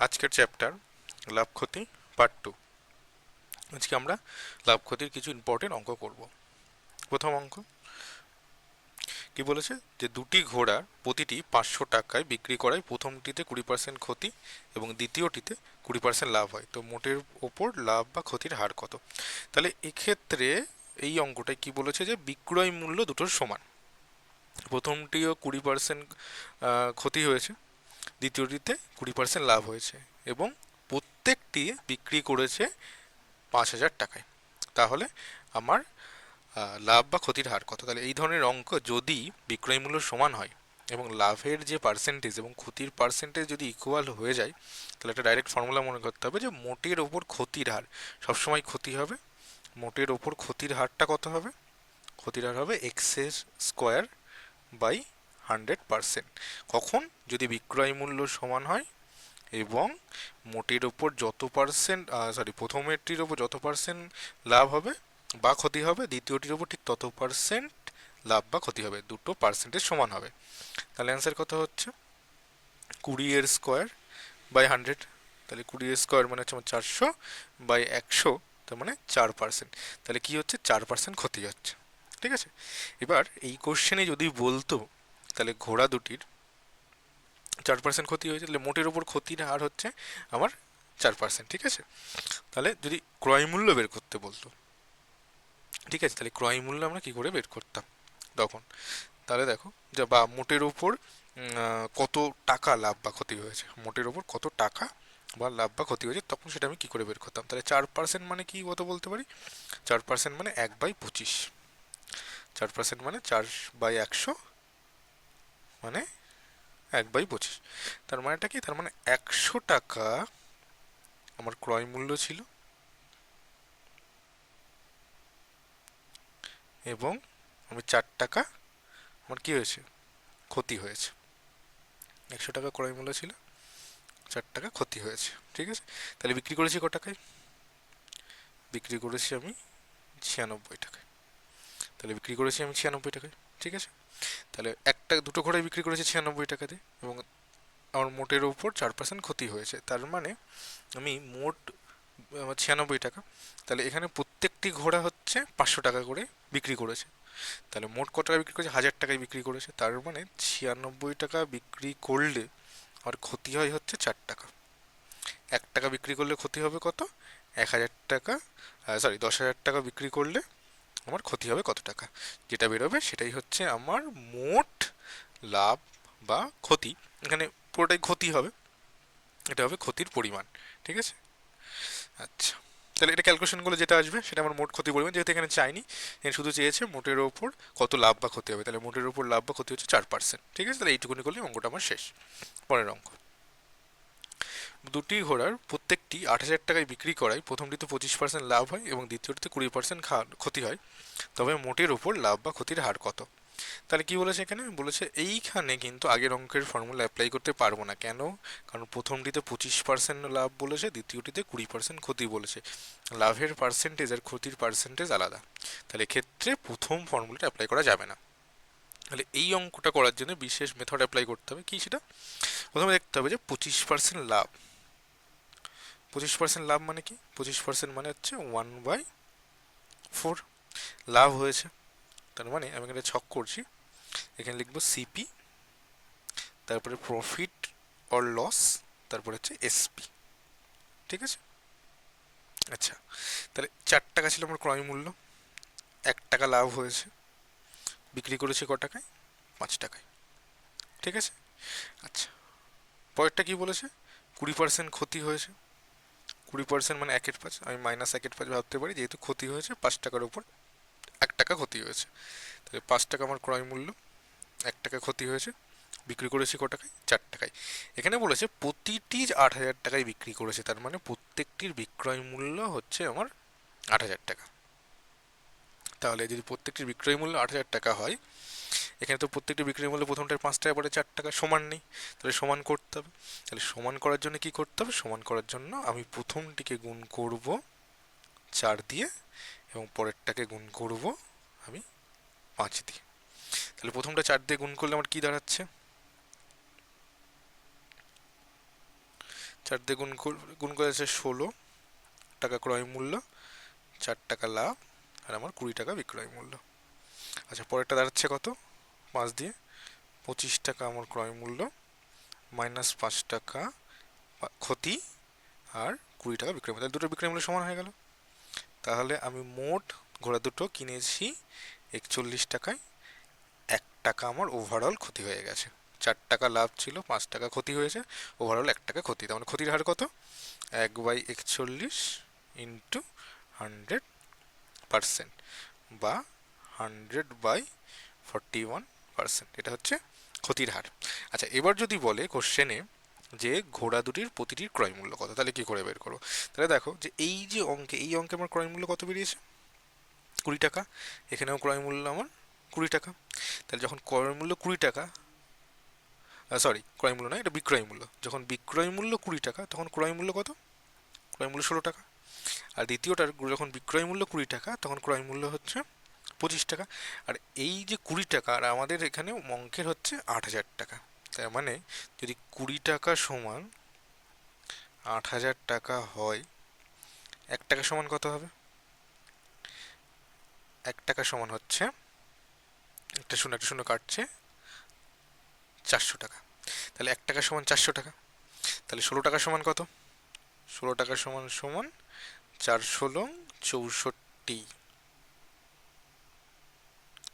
আজকের চ্যাপ্টার লাভ ক্ষতি পার্ট 2। আজকে আমরা লাভ ক্ষতির কিছু ইম্পর্টেন্ট অঙ্ক করব। প্রথম অঙ্ক কি বলেছে, যে দুটি ঘোড়া প্রতিটি 500 টাকায় বিক্রি করায় প্রথমটিতে 20% ক্ষতি এবং দ্বিতীয়টিতে 20% লাভ হয়, তো মোটের ওপর লাভ বা ক্ষতির হার কত? তাহলে এক্ষেত্রে এই অঙ্কটায় কি বলেছে, যে বিক্রয় মূল্য দুটোর সমান, প্রথমটিও 20% ক্ষতি হয়েছে, দ্বিতীয়টিতে 20% লাভ হয়েছে এবং প্রত্যেকটি বিক্রি করেছে 5,000 টাকায়। তাহলে আমার লাভ বা ক্ষতির হার কত? তাহলে এই ধরনের অঙ্ক যদি বিক্রয় মূল্য সমান হয় এবং লাভের যে পার্সেন্টেজ এবং ক্ষতির পার্সেন্টেজ যদি ইকুয়াল হয়ে যায়, তাহলে একটা ডাইরেক্ট ফর্মুলা মনে করতে হবে, যে মোটের ওপর ক্ষতির হার সবসময় ক্ষতি হবে। মোটের ওপর ক্ষতির হারটা কত হবে? ক্ষতির হার হবে এক্স এর স্কোয়ার বাই 100%। কখন? যদি বিক্রয় মূল্য সমান হয় এবং মোটের ওপর যত পার্সেন্ট, প্রথমেরটির ওপর যত পার্সেন্ট লাভ হবে বা ক্ষতি হবে, দ্বিতীয়টির ওপর ঠিক তত পার্সেন্ট লাভ বা ক্ষতি হবে, দুটো পার্সেন্টেজ সমান হবে। তাহলে অ্যান্সার কত হচ্ছে? 20 এর স্কোয়ার বাই 100। তাহলে 20 এর স্কোয়ার মানে হচ্ছে আমার 400 বাই 100, তার মানে 4%। তাহলে কি হচ্ছে? 4% ক্ষতি হচ্ছে। ঠিক আছে। এবার এই কোশ্চেনে যদি বলতো তাহলে ঘোড়া দুটির 4% ক্ষতি হয়েছে, তাহলে মোটের ওপর ক্ষতির হার হচ্ছে আমার 4%। ঠিক আছে। তাহলে যদি ক্রয় মূল্য বের করতে বলতো, ঠিক আছে, তাহলে ক্রয় মূল্য আমরা কি করে বের করতাম তখন? তাহলে দেখো, যে বা মোটের ওপর কত টাকা লাভ বা ক্ষতি হয়েছে, মোটের ওপর কত টাকা বা লাভ বা ক্ষতি হয়েছে, তখন সেটা আমি কি করে বের করতাম? তাহলে 4% মানে কি কত বলতে পারি? 4% মানে 1/25। 4% মানে 4/100, মানে 1/25। তার মানেটা কি? তার মানে 100 টাকা আমার ক্রয় মূল্য ছিল এবং আমি 4 টাকা আমার কি হয়েছে? ক্ষতি হয়েছে। 100 টাকা ক্রয় মূল্য ছিল, 4 টাকা ক্ষতি হয়েছে। ঠিক আছে। তাহলে বিক্রি করেছি ক টাকায়? বিক্রি করেছি আমি 96 টাকায়। তাহলে বিক্রি করেছি আমি 96 টাকায়। ঠিক আছে। তাহলে দুটো ঘোড়ায় বিক্রি করেছি 96 টাকাতে এবং আমার মোটের উপর 4% ক্ষতি হয়েছে, তার মানে আমি মোট আমার 96 টাকা। তাহলে এখানে প্রত্যেকটি ঘোড়া হচ্ছে 500 টাকা করে বিক্রি করেছে। তাহলে মোট কত টাকা বিক্রি করেছে? 1000 টাকায় বিক্রি করেছে। তার মানে 96 টাকা বিক্রি করলে আমার ক্ষতি হয় হচ্ছে 4 টাকা। 1 টাকা বিক্রি করলে ক্ষতি হবে কত? 1,000 টাকা। 10,000 টাকা বিক্রি করলে আমার ক্ষতি হবে কত টাকা? যেটা বেরোবে সেটাই হচ্ছে আমার মোট লাভ বা ক্ষতি। এখানে পুরোটাই ক্ষতি হবে, এটা হবে ক্ষতির পরিমাণ। ঠিক আছে। আচ্ছা, তাহলে এটা ক্যালকুলেশন করলে যেটা আসবে সেটা আমার মোট ক্ষতি পরিমাণ, যেহেতু এখানে চাইনি, এখানে শুধু চেয়েছে মোটের ওপর কত লাভ বা ক্ষতি হবে, তাহলে মোটের ওপর লাভ বা ক্ষতি হচ্ছে 4%। ঠিক আছে। তাহলে এইটুকুনি করলে অঙ্কটা আমার শেষ। পরের অঙ্ক, দুটি ঘোড়ার প্রত্যেকটি 8,000 টাকায় বিক্রি করায় প্রথমটিতে 25% লাভ হয় এবং দ্বিতীয়টিতে 20% ক্ষতি হয়, তবে মোটের উপর লাভ বা ক্ষতির হার কত? তাহলে কি বলেছে এখানে? বলেছে এইখানে কিন্তু আগের অঙ্কের ফর্মুলা অ্যাপ্লাই করতে পারবো না। কেন? কারণ প্রথমটিতে 25% লাভ বলেছে, দ্বিতীয়টিতে 20% ক্ষতি বলেছে। লাভের পার্সেন্টেজ আর ক্ষতির পার্সেন্টেজ আলাদা। তাহলে এক্ষেত্রে প্রথম ফর্মুলাটা অ্যাপ্লাই করা যাবে না। তাহলে এই অঙ্কটা করার জন্য বিশেষ মেথড অ্যাপ্লাই করতে হবে। কি সেটা? প্রথমে দেখতে হবে যে 25% লাভ। 25% লাভ মানে কি? 25% মানে হচ্ছে 1/4 লাভ হয়েছে। তার মানে আমি এখানে ছক করছি, এখানে লিখবো সিপি, তারপরে প্রফিট অর লস, তারপরে হচ্ছে এসপি। ঠিক আছে। আচ্ছা, তাহলে 4 টাকা ছিল আমার ক্রয় মূল্য, 1 টাকা লাভ হয়েছে, বিক্রি করেছি ক টাকায়? 5 টাকায়। ঠিক আছে। আচ্ছা, পরেরটা কি বলেছে? 20% ক্ষতি হয়েছে। 20% মানে 1/5, আমি -1/5 ভাবতে পারি, যেহেতু ক্ষতি হয়েছে 5 টাকার উপর 1 টাকা ক্ষতি হয়েছে। তাহলে 5 টাকা আমার ক্রয় মূল্য, 1 টাকা ক্ষতি হয়েছে, বিক্রি করেছি ক টাকায়? 4 টাকায়। এখানে বলেছে প্রতিটি 8,000 টাকায় বিক্রি করেছে, তার মানে প্রত্যেকটির বিক্রয় মূল্য হচ্ছে আমার 8,000 টাকা। তাহলে যদি প্রত্যেকটির বিক্রয় মূল্য 8,000 টাকা হয়, এখানে তো প্রত্যেকটি বিক্রয় মূল্য প্রথমটার 5 টাকা, পরে 4 টাকা, সমান নেই। তাহলে সমান করতে হবে। তাহলে সমান করার জন্য কি করতে হবে? সমান করার জন্য আমি প্রথমটিকে গুণ করব 4 দিয়ে এবং পরেরটাকে গুণ করব আমি 5 দিয়ে। তাহলে প্রথমটা 4 দিয়ে গুণ করলে আমার কি দাঁড়াচ্ছে? 4 দিয়ে গুণ করে আছে 16 টাকা ক্রয় মূল্য, 4 টাকা লাভ, আর আমার 20 টাকা বিক্রয় মূল্য। আচ্ছা, পরেরটা দাঁড়াচ্ছে কত? 5 দিয়ে 25 টাকা আমার ক্রয় মূল্য, মাইনাস 5 টাকা ক্ষতি, আর 20 টাকা বিক্রয় মূল্য। দুটো বিক্রয় মূল্য সমান হয়ে গেল। তাহলে আমি মোট ঘোড়া দুটো কিনেছি 41 টাকায়, 1 টাকা আমার ওভারঅল ক্ষতি হয়ে গেছে। 4 টাকা লাভ ছিল, 5 টাকা ক্ষতি হয়েছে, ওভারঅল 1 টাকা ক্ষতি। তার মানে ক্ষতির হার কত? 1/41 ইন্টু 100%, বা 100/41%, এটা হচ্ছে ক্ষতির হার। আচ্ছা, এবার যদি বলে কোশ্চেনে যে ঘোড়া দুটির প্রতিটির ক্রয় মূল্য কত, তাহলে কি করে বের করবো? তাহলে দেখো যে এই যে অঙ্কে, এই অঙ্কে আমার ক্রয় মূল্য কত বেরিয়েছে? 20 টাকা। এখানেও ক্রয় মূল্য আমার 20 টাকা। তাহলে যখন ক্রয় মূল্য 20 টাকা, সরি ক্রয় মূল্য নয়, এটা বিক্রয় মূল্য, যখন বিক্রয় মূল্য 20 টাকা তখন ক্রয় মূল্য কত? ক্রয় মূল্য 16 টাকা। আর দ্বিতীয়টার যখন বিক্রয় মূল্য 20 টাকা তখন ক্রয় মূল্য হচ্ছে 25 টাকা। আর এই যে 20 টাকা, আর আমাদের এখানে অঙ্কের হচ্ছে 8,000 টাকা। তার মানে যদি 20 টাকা সমান 8,000 টাকা হয়, 1 টাকা সমান কত হবে? 1 টাকা সমান হচ্ছে, একটা শূন্য কাটছে, 400 টাকা। তাহলে 1 টাকা সমান 400 টাকা। তাহলে 16 টাকা সমান কত? 16 টাকা সমান সমান 4/16 = 64,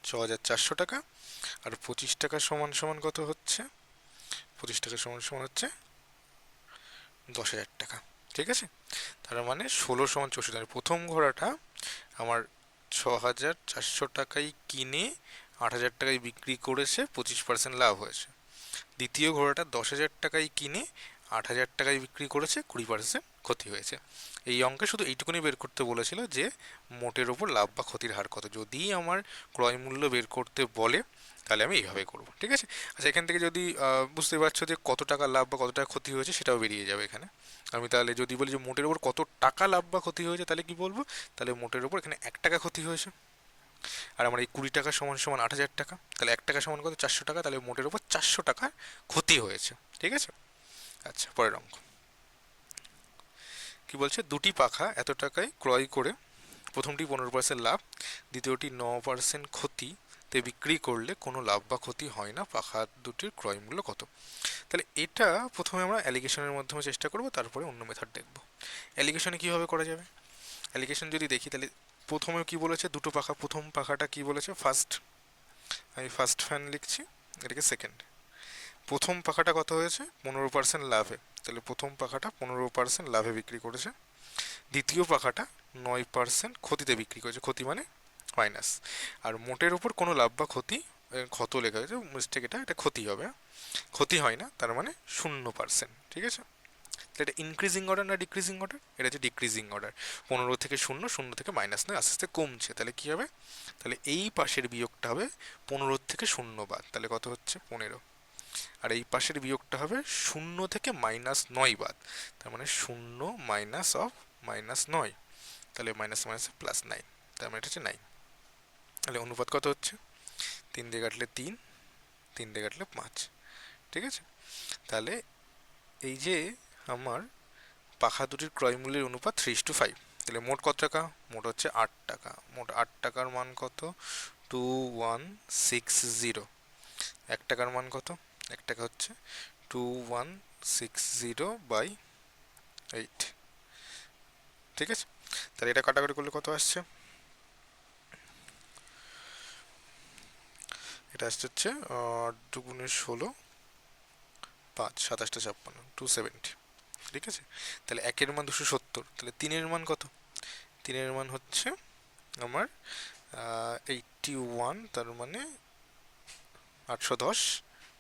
6,400 টাকা। আর 25 টাকা সমান সমান কত হচ্ছে? 25 টাকা সমান সমান হচ্ছে 10,000 টাকা। ঠিক আছে? তার মানে 16 সমান 64। প্রথম ঘোড়াটা আমার 6,400 টাকায় কিনে 8,000 টাকায় বিক্রি করেছে, 25% লাভ হয়েছে। দ্বিতীয় ঘোড়াটা 10,000 টাকায় কিনে 8,000 টাকায় বিক্রি করেছে, 20% ক্ষতি হয়েছে। এই অঙ্কে শুধু এইটুকুনি বের করতে বলেছিল যে মোটের ওপর লাভ বা ক্ষতির হার কত। যদি আমার ক্রয় মূল্য বের করতে বলে তাহলে আমি এইভাবে করব। ঠিক আছে? আচ্ছা, এখান থেকে যদি বুঝতে পারছো যে কত টাকা লাভ বা কত টাকা ক্ষতি হয়েছে, সেটাও বেরিয়ে যাবে এখানে। আমি তাহলে যদি বলি যে মোটের ওপর কত টাকা লাভ বা ক্ষতি হয়েছে, তাহলে কি বলবো? তাহলে মোটের ওপর এখানে 1 টাকা ক্ষতি হয়েছে। আর আমার এই 20 টাকা সমান সমান 8,000 টাকা, তাহলে 1 টাকা সমান কত? 400 টাকা। তাহলে মোটের ওপর 400 টাকা ক্ষতি হয়েছে। ঠিক আছে? আচ্ছা, পরের অঙ্ক কি বলছে? দুটি পাখা এত টাকায় ক্রয় করে প্রথমটি 15% লাভ, দ্বিতীয়টি 9% ক্ষতিতে বিক্রি করলে কোনো লাভ বা ক্ষতি হয় না, পাখা দুটির ক্রয় মূল্য কত? তাহলে এটা প্রথমে আমরা অ্যালিগেশনের মাধ্যমে চেষ্টা করব, তারপরে অন্য মেথড দেখব। অ্যালিগেশনে কীভাবে করা যাবে? অ্যালিগেশন যদি দেখি, তাহলে প্রথমে কি বলেছে? দুটো পাখা, প্রথম পাখাটা কি বলেছে? ফার্স্ট। আমি ফার্স্ট ফ্যান লিখছি, এটাকে সেকেন্ড। প্রথম পাখাটা কত হয়েছে? 15% লাভে, তাহলে প্রথম পাখাটা 15% লাভে বিক্রি করেছে। দ্বিতীয় পাখাটা 9% ক্ষতিতে বিক্রি করেছে, ক্ষতি মানে মাইনাস। আর মোটের উপর কোনো লাভ বা ক্ষতি, ক্ষত লেখা হয়েছে মিস্টেক, এটা ক্ষতি হবে, ক্ষতি হয় না, তার মানে 0%। ঠিক আছে? এটা ইনক্রিজিং অর্ডার না ডিক্রিজিং অর্ডার? এটা হচ্ছে ডিক্রিজিং অর্ডার। 15 থেকে 0, 0 থেকে -9 আস্তে আস্তে কমছে। তাহলে কি হবে? তাহলে এই পাশের বিয়োগটা হবে 15 থেকে 0 বাদ, তাহলে কত হচ্ছে? 15। আর এই পাশের বিয়োগটা হবে 0 থেকে -9 বাদ, তার মানে 0 মাইনাস অফ -9, তাহলে মাইনাস মাইনাস +9, তার মানে এটা হচ্ছে 9। তাহলে অনুপাত কত হচ্ছে? 3 দিয়ে কাটলে 3, 3 দিয়ে কাটলে 5। ঠিক আছে? তাহলে এই যে আমার পাখা দুটির ক্রয় মূল্যের অনুপাত 3:5। তাহলে মোট কত টাকা? মোট হচ্ছে 8 টাকা। মোট 8 টাকার মান কত? 2160। 1 টাকার মান কত? 1 টাকা হচ্ছে 2160/8। ঠিক আছে? তাহলে এটা কাটাকাটি করলে কত আসছে? এটা আসছে হচ্ছে 8 × 16, 5, 27 × 56, 270। ঠিক আছে? তাহলে 1 এর মান 270। তাহলে 3 এর মান কত? 3 এর মান হচ্ছে আমার 81, তার মানে 810।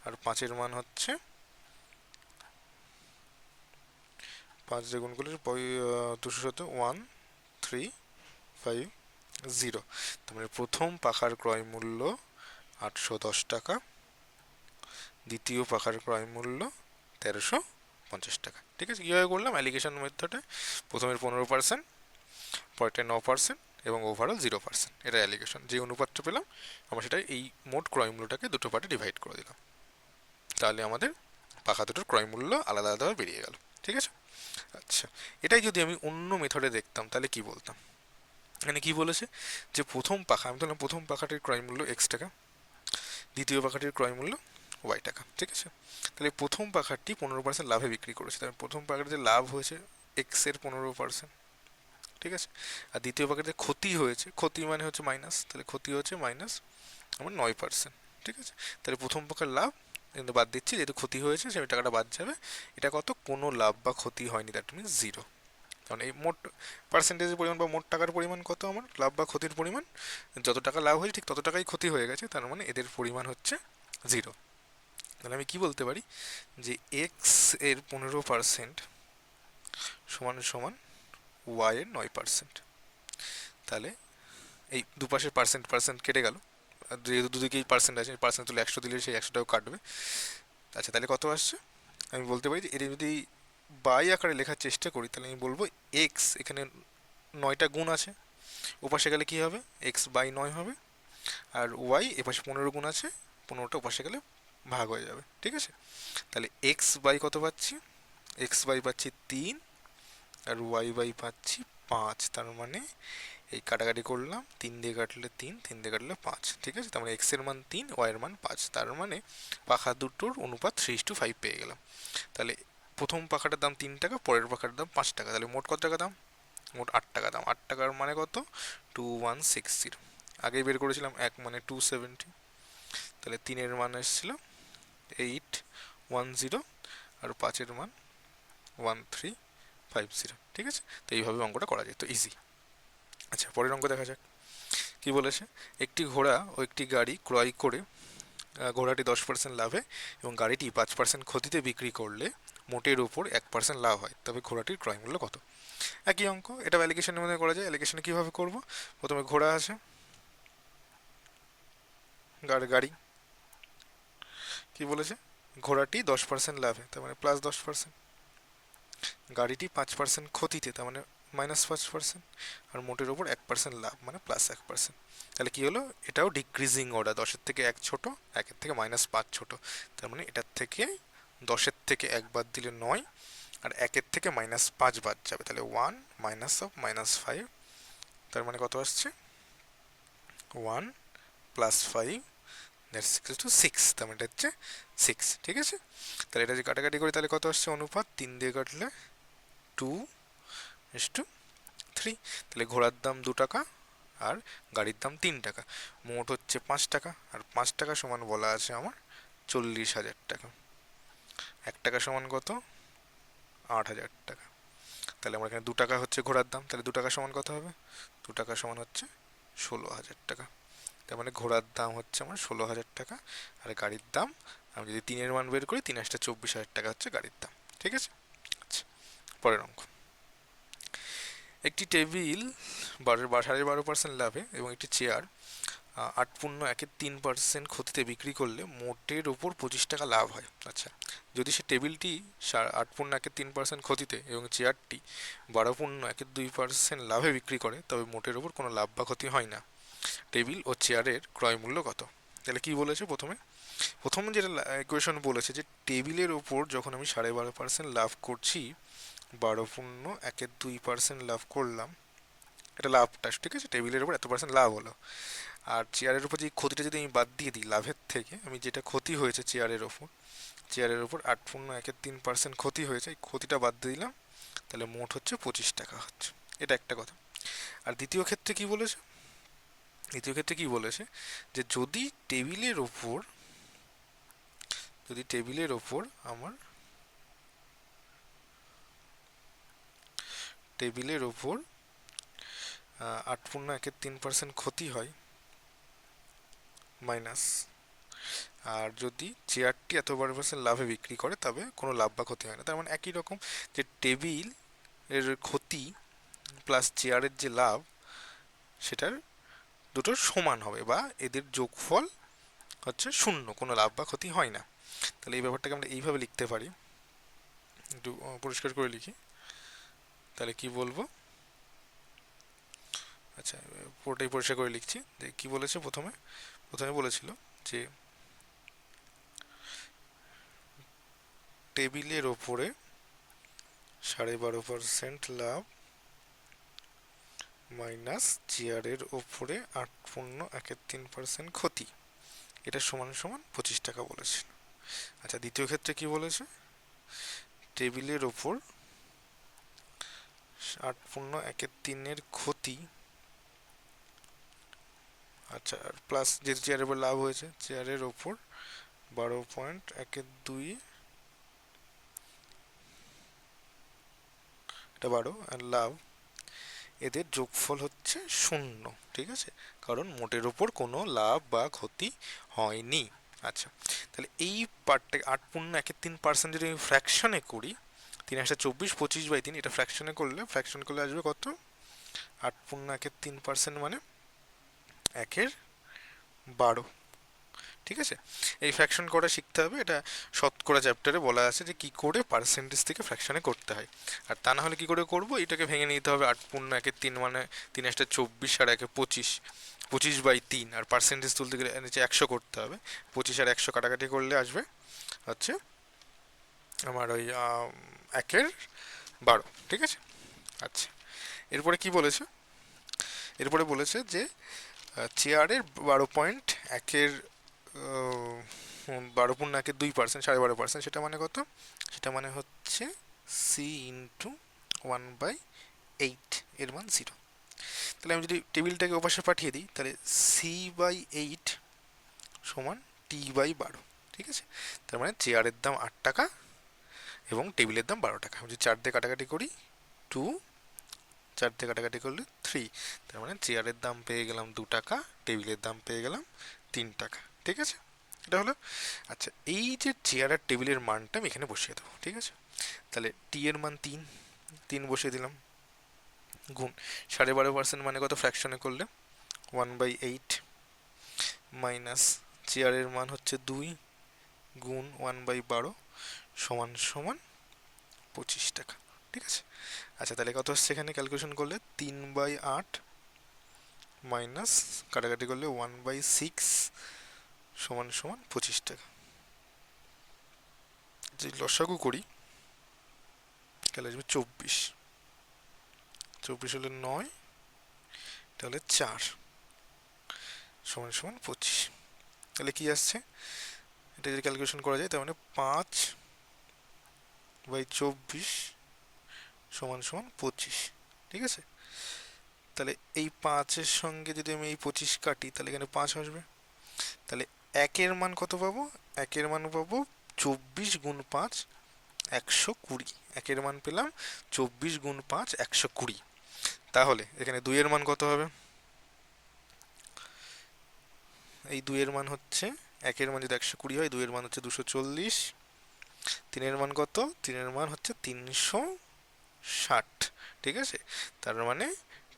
আর 5 এর মান হচ্ছে 5 দিয়ে গুণ করলে 270, 1350। তার মানে প্রথম পাখার ক্রয় মূল্য 810 টাকা, দ্বিতীয় পাখার ক্রয় মূল্য 1350 টাকা। ঠিক আছে? কীভাবে করলাম? অ্যালিগেশন মেথডে প্রথমের 15%, পরেরটা 9% এবং ওভারঅল 0%। এটা অ্যালিগেশন। যে অনুপাতটা পেলাম আমরা সেটা এই মোট ক্রয় মূল্যটাকে দুটো পার্টে ডিভাইড করে দিলাম। তাহলে আমাদের পাখা দুটোর ক্রয় মূল্য আলাদা আলাদাভাবে বেরিয়ে গেল। ঠিক আছে? আচ্ছা, এটাই যদি আমি অন্য মেথডে দেখতাম তাহলে কি বলতাম? এখানে কি বলেছে যে প্রথম পাখা, আমি ধরলাম প্রথম পাখাটির ক্রয় মূল্য এক্স টাকা, দ্বিতীয় পাখাটির ক্রয় মূল্য ওয়াই টাকা, ঠিক আছে? তাহলে প্রথম পাখাটি 15% লাভে বিক্রি করেছে, তাহলে প্রথম পাখাটিতে লাভ হয়েছে এক্স এর 15%, ঠিক আছে? আর দ্বিতীয় পাখাটিতে ক্ষতি হয়েছে, ক্ষতি মানে হচ্ছে মাইনাস, তাহলে ক্ষতি হচ্ছে মাইনাস আমার 9%, ঠিক আছে? তাহলে প্রথম পাখার লাভ কিন্তু বাদ দিচ্ছি, যেহেতু ক্ষতি হয়েছে সেই টাকাটা বাদ যাবে। এটা কত? কোনো লাভ বা ক্ষতি হয়নি, দ্যাট মিনস জিরো। কারণ এই মোট পার্সেন্টেজের পরিমাণ বা মোট টাকার পরিমাণ কত আমার, লাভ বা ক্ষতির পরিমাণ, যত টাকা লাভ হয়েছে ঠিক তত টাকাই ক্ষতি হয়ে গেছে, তার মানে এদের পরিমাণ হচ্ছে জিরো। তাহলে আমি কি বলতে পারি যে এক্স এর 15% সমান সমান ওয়াই এর 9%। তাহলে এই দুপাশের পার্সেন্ট পার্সেন্ট কেটে গেল, যেহেতু দুদিকেই পার্সেন্ট আছে, পার্সেন্ট তুলে 100 দিলে সেই 100টাও কাটবে। আচ্ছা, তাহলে কত আসছে? আমি বলতে পারি যে এটা যদি বাই আকারে লেখার চেষ্টা করি তাহলে আমি বলবো এক্স এখানে 9টা গুণ আছে, ওপাশে গেলে কি হবে? এক্স বাই 9 হবে। আর ওয়াই এপাশে 15 গুণ আছে, 15টা ওপাশে গেলে ভাগ হয়ে যাবে, ঠিক আছে? তাহলে এক্স বাই কত পাচ্ছি? এক্স বাই পাচ্ছি 3, আর ওয়াই বাই পাচ্ছি 5। তার মানে এই কাটাকাটি করলাম, 3 দিয়ে কাটলে 3, 3 দিয়ে কাটলে 5, ঠিক আছে? তার মানে এক্স এর মান 3, ওয়াই এর মান 5, তার মানে পাখা দুটোর অনুপাত 3:5 পেয়ে গেলাম। তাহলে প্রথম পাখাটার দাম 3 টাকা, পরের পাখাটার দাম 5 টাকা, তাহলে মোট কত টাকা দাম? মোট 8 টাকা দাম। 8 টাকার মানে কত? 2160। আগেই বের করেছিলাম, এক মানে 270, তাহলে 3-এর মান এসেছিল 810, আর 5-এর মান 1350, ঠিক আছে? তো এইভাবে অঙ্কটা করা যেত, ইজি। আচ্ছা, পরের অঙ্ক দেখা যাক কি বলেছে। একটি ঘোড়া ও একটি গাড়ি ক্রয় করে ঘোড়াটি 10% লাভে এবং গাড়িটি 5% ক্ষতিতে বিক্রি করলে মোটের উপর 1% লাভ হয়, তবে ঘোড়াটির ক্রয় মূল্য কত? একই অঙ্ক, এটা অ্যালিগেশনের মধ্যে করা যায়। অ্যালিগেশনে কিভাবে করব? প্রথমে ঘোড়া আছে, গাড়ি, কি বলেছে? ঘোড়াটি 10% লাভে, তার মানে +10%, গাড়িটি 5% ক্ষতিতে, তার মানে -5%, আর মোটের উপর 1% লাভ মানে +1%। তাহলে কি হলো? এটাও ডিক্রিজিং অর্ডার, 10-এর থেকে 1 ছোট, 1-এর থেকে -5 ছোট, তার মানে এটার থেকে 10-এর থেকে 1 বাদ দিলে 9, আর 1-এর থেকে -5 বাদ যাবে, তাহলে 1 মাইনাস অফ -5, তার মানে কত আসছে? 1 + 5 দ্যাটস ইকুয়াল টু 6, তার মানে এটা হচ্ছে 6, ঠিক আছে? তাহলে এটা যদি কাটাকাটি করি তাহলে কত আসছে অনুপাত? 3 দিয়ে কাটলে 2:3। তাহলে ঘোড়ার দাম 2 টাকা আর গাড়ির দাম 3 টাকা, মোট হচ্ছে 5 টাকা, আর 5 টাকা সমান বলা আছে আমার 40,000 টাকা। 1 টাকা সমান কত? 8,000 টাকা। তাহলে আমার এখানে 2 টাকা হচ্ছে ঘোড়ার দাম, তাহলে 2 টাকা সমান কত হবে? 2 টাকা সমান হচ্ছে 16,000 টাকা। তার মানে ঘোড়ার দাম হচ্ছে আমার 16,000 টাকা, আর গাড়ির দাম আমি যদি 3-এর মান বের করি, 3 × 8 = 24,000 টাকা হচ্ছে গাড়ির দাম, ঠিক আছে? আচ্ছা, পরের অঙ্ক। একটি টেবিল 12.5% লাভে এবং একটি চেয়ার 8.13% ক্ষতিতে বিক্রি করলে মোটের ওপর 25 টাকা লাভ হয়। আচ্ছা, যদি সে টেবিলটি 8.13% ক্ষতিতে এবং চেয়ারটি 12.12% লাভে বিক্রি করে, তবে মোটের ওপর কোনো লাভ বা ক্ষতি হয় না। টেবিল ও চেয়ারের ক্রয় মূল্য কত? তাহলে কি বলেছে? প্রথমে যেটা ইকুয়েশন বলেছে যে টেবিলের ওপর যখন আমি 12.5% লাভ করছি, 12.12% লাভ করলাম, এটা লাভটা, ঠিক আছে? টেবিলের উপর এত% লাভ হলো। আর চেয়ারের উপর যে ক্ষতিটা যদি আমি বাদ দিয়ে দিই লাভের থেকে, আমি যেটা ক্ষতি হয়েছে চেয়ারের ওপর 8.13% ক্ষতি হয়েছে, এই ক্ষতিটা বাদ দিয়ে দিলাম, তাহলে মোট হচ্ছে 25 টাকা হচ্ছে। এটা একটা কথা। আর দ্বিতীয় ক্ষেত্রে কি বলেছে যে যদি টেবিলের ওপর আমার টেবিলের ওপর 8.13% ক্ষতি হয় মাইনাস, আর যদি চেয়ারটি এত % লাভে বিক্রি করে তবে কোনো লাভ বা ক্ষতি হয় না। তার মানে একই রকম, যে টেবিল এর ক্ষতি প্লাস চেয়ারের যে লাভ, সেটার দুটোর সমান হবে, বা এদের যোগফল হচ্ছে 0, কোনো লাভ বা ক্ষতি হয় না। তাহলে এই ব্যাপারটাকে আমরা এইভাবে লিখতে পারি, একটু পরিষ্কার করে লিখি, তাহলে কি বলবো? আচ্ছা, পুরোটাই পরিষ্কার করে লিখছি। কি বলেছে? প্রথমে বলেছিল যে টেবিলের ওপরে 12.5% লাভ মাইনাস চেয়ারের ওপরে 8.13% ক্ষতি, এটা সমান সমান 25 টাকা বলেছে। আচ্ছা, দ্বিতীয় ক্ষেত্রে কি বলেছে, টেবিলের ওপর 8.13 ক্ষতি, আচ্ছা, প্লাস যে চেয়ারের উপর লাভ হয়েছে, চেয়ারের ওপর 12.12 এটা 12 আর লাভ, এদের যোগফল হচ্ছে 0, ঠিক আছে, কারণ মোটের ওপর কোনো লাভ বা ক্ষতি হয়নি। আচ্ছা, তাহলে এই পার্টটাকে 8.13% যদি আমি ফ্র্যাকশনে করি, 3 × 24 25/3, এটা ফ্র্যাকশন করলে আসবে কত, 8.13% মানে 1/12, ঠিক আছে। এই ফ্র্যাকশন করা শিখতে হবে, এটা শতকরা চ্যাপ্টারে বলা আছে যে কি করে পার্সেন্টেজ থেকে ফ্র্যাকশনে করতে হয়। আর তা না হলে কি করে করবো, এটাকে ভেঙে নিতে হবে, 8.13 মানে 3 × 24 আর 1/25, 25/3, আর পার্সেন্টেজ তুলতে গেলে নিচে 100 করতে হবে, 25 আর 100 কাটাকাটি করলে আসবে হচ্ছে আমার ওই 1/12, ঠিক আছে। আচ্ছা, এরপরে কি বলেছে, এরপরে বলেছে যে চেয়ারের 12.1 12.2%, 12.5%, সেটা মানে কত, সেটা মানে হচ্ছে সি ইন্টু 1/8, এর মান 0। তাহলে আমি যদি টেবিলটাকে ওপাশে পাঠিয়ে দিই, তাহলে c/8 সমান t/12, ঠিক আছে। তার মানে চেয়ারের দাম 8 টাকা এবং টেবিলের দাম 12 টাকা। আমি যদি 4 দিয়ে কাটাকাটি করি 2, 4 দিয়ে কাটাকাটি করলে 3, তার মানে চেয়ারের দাম পেয়ে গেলাম 2 টাকা, টেবিলের দাম পেয়ে গেলাম 3 টাকা, ঠিক আছে, এটা হলো। আচ্ছা, এই যে চেয়ার আর টেবিলের মানটা আমি এখানে বসিয়ে দেবো, ঠিক আছে। তাহলে টি এর মান 3 বসিয়ে দিলাম, গুণ 12.5% মানে কত ফ্র্যাকশনে করলে 1/8, মাইনাস চেয়ারের মান হচ্ছে 2 গুণ 1/12 সমান সমান 25 টাকা, ঠিক আছে। আচ্ছা, তাহলে কত হচ্ছে এখানে ক্যালকুলেশন করলে 3/8 মাইনাস কাটাকাটি করলে 1/6 সমান সমান 25 টাকা। যদি লসাগু করি তাহলে আসবে 24, 24 হলে 9, তাহলে 4 সমান সমান 25। তাহলে কি আসছে, এটা যদি ক্যালকুলেশন করা যায় তার মানে 5/24 সমান সমান 25, ঠিক আছে। তাহলে এই 5-এর সঙ্গে যদি আমি এই 25 কাটি তাহলে এখানে 5 আসবে। তাহলে 1-এর মান কত পাবো, 1-এর মান পাবো 24 গুণ 5 120, 1-এর মান পেলাম 24 গুণ 5 120। তাহলে এখানে 2-এর মান কত হবে, এই 2-এর মান হচ্ছে, 1-এর মান যদি 120 হয়, 2-এর মান হচ্ছে 240, 3-এর মান কত, 3-এর মান হচ্ছে 360, ঠিক আছে। তার মানে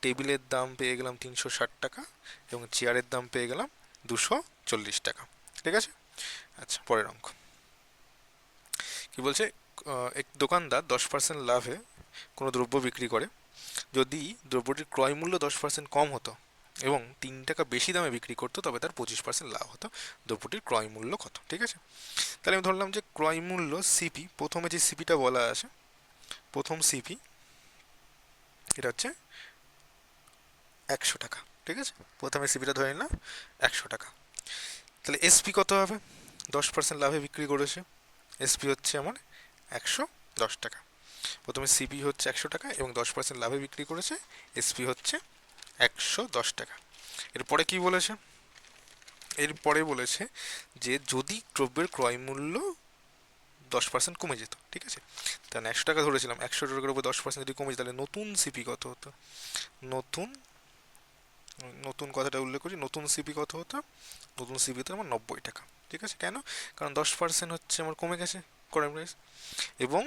টেবিলের দাম পেয়ে গেলাম 360 টাকা এবং চেয়ারের দাম পেয়ে গেলাম 240 টাকা, ঠিক আছে। আচ্ছা, পরের অঙ্ক কি বলছে, এক দোকানদার 10% লাভে কোনো দ্রব্য বিক্রি করে, যদি দ্রব্যটির ক্রয় মূল্য 10% কম হতো এবং 3 টাকা বেশি দামে বিক্রি করতো তবে তার 25% লাভ হতো, দ্রব্যটির ক্রয় মূল্য কত, ঠিক আছে। তাহলে আমি ধরলাম যে ক্রয় মূল্য সিপি, প্রথমে যে সিপিটা বলা আছে, প্রথম সিপি এটা হচ্ছে 100 টাকা, ঠিক আছে, প্রথমে সিপিটা ধরে নিলাম 100 টাকা। তাহলে এসপি কত হবে, 10% লাভে বিক্রি করেছে, এসপি হচ্ছে আমার 110 টাকা। প্রথমে সিপি হচ্ছে 100 টাকা এবং 10% লাভে বিক্রি করেছে, এসপি হচ্ছে 110 টাকা। এরপরে কি বলেছে, এরপরে বলেছে যে যদি দ্রব্যের ক্রয় মূল্য 10% কমে যেত, ঠিক আছে, তাহলে 100 টাকা ধরেছিলাম, 100 টাকার উপর 10% যদি কমে যেত তাহলে নতুন সিপি কত হতো, নতুন নতুন কথাটা উল্লেখ করি, নতুন সিপি কত হতো, নতুন সিপিতে আমার 90 টাকা, ঠিক আছে। কেন, কারণ 10% হচ্ছে আমার কমে গেছে ক্রয় প্রাইস, এবং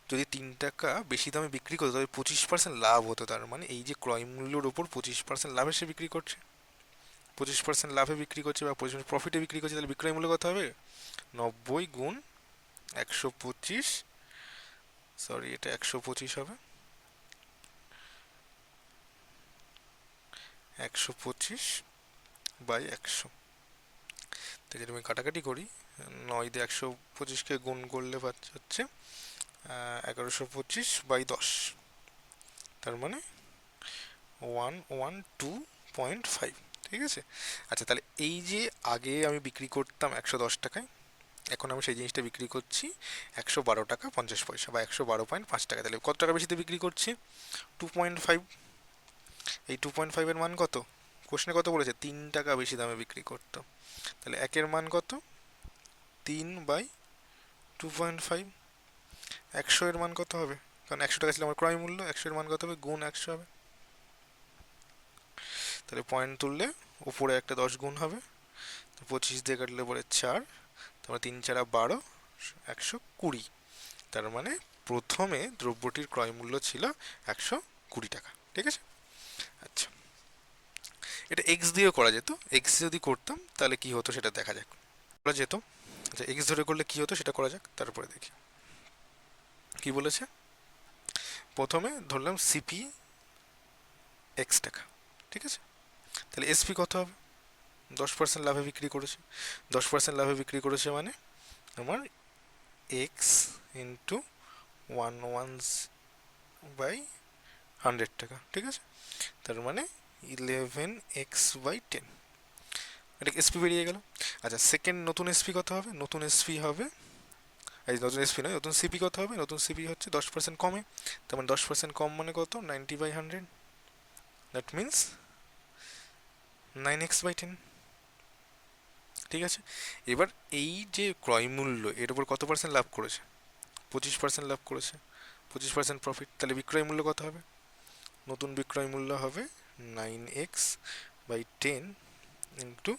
যদি 3 টাকা বেশি দামে বিক্রি করতো তবে 25% লাভ হতো, তার মানে এই যে ক্রয় মূল্যের ওপর 25% লাভে সে বিক্রি করছে, 25% লাভে বিক্রি করছে বা 25% প্রফিটে বিক্রি করছে, তাহলে বিক্রয় মূল্য কত হবে, 90 গুণ 125, সরি এটা 125 হবে, 125/100। তো যদি আমি কাটাকাটি করি, 9 দিয়ে 125কে গুণ করলে হচ্ছে 1125/10, তার মানে 112.5, ঠিক আছে। আচ্ছা, তাহলে এই যে আগে আমি বিক্রি করতাম 110 টাকায়, এখন আমি সেই জিনিসটা বিক্রি করছি 112 টাকা 50 পয়সা বা 112.5 টাকা। তাহলে কত টাকা বেশিতে বিক্রি করছি? 2.5। এই 2.5 এর মান কত? কোশ্চেনে কত বলেছে? 3 টাকা বেশি দামে বিক্রি করতাম। তাহলে একের মান কত? 3/2.5। 100 এর মান কত হবে? কারণ 100 টাকা ছিল আমার ক্রয় মূল্য, 100 এর মান কত হবে? গুণ 100 হবে। তাহলে পয়েন্ট তুললে উপরে একটা 10 গুণ হবে, 25 দিয়ে কাটলে পরে 4, তারপরে 3 4 12, 120। তার মানে প্রথমে দ্রব্যটির ক্রয় মূল্য ছিল 120 টাকা, ঠিক আছে। আচ্ছা, এটা এক্স দিয়েও করা যেত। এক্স যদি করতাম তাহলে কি হতো সেটা দেখা যাক। করা যেত। আচ্ছা, এক্স ধরে করলে কি হতো সেটা করা যাক, তারপরে দেখি কি বলেছে। প্রথমে ধরলাম সিপি এক্স টাকা, ঠিক আছে। তাহলে এসপি কত হবে? 10% লাভে বিক্রি করেছে। 10% লাভে বিক্রি করেছে মানে আমার এক্স ইন্টু 1/100 টাকা, ঠিক আছে। তার মানে 11x/10, এটা এসপি বেরিয়ে গেল। আচ্ছা, সেকেন্ড নতুন এসপি কত হবে? নতুন এসপি হবে, এই নতুন এসপি নয়, নতুন সিপি কত হবে? নতুন সিপি হচ্ছে 10% কমে। তার মানে 10% কম মানে কত? 90/100, দ্যাট মিনস 9x/10, ঠিক আছে। এবার এই যে ক্রয় মূল্য, এর উপর কত পার্সেন্ট লাভ করেছে? 25% লাভ করেছে, 25% প্রফিট। তাহলে বিক্রয় মূল্য কত হবে? নতুন বিক্রয় মূল্য হবে 9x/10 ইন্টু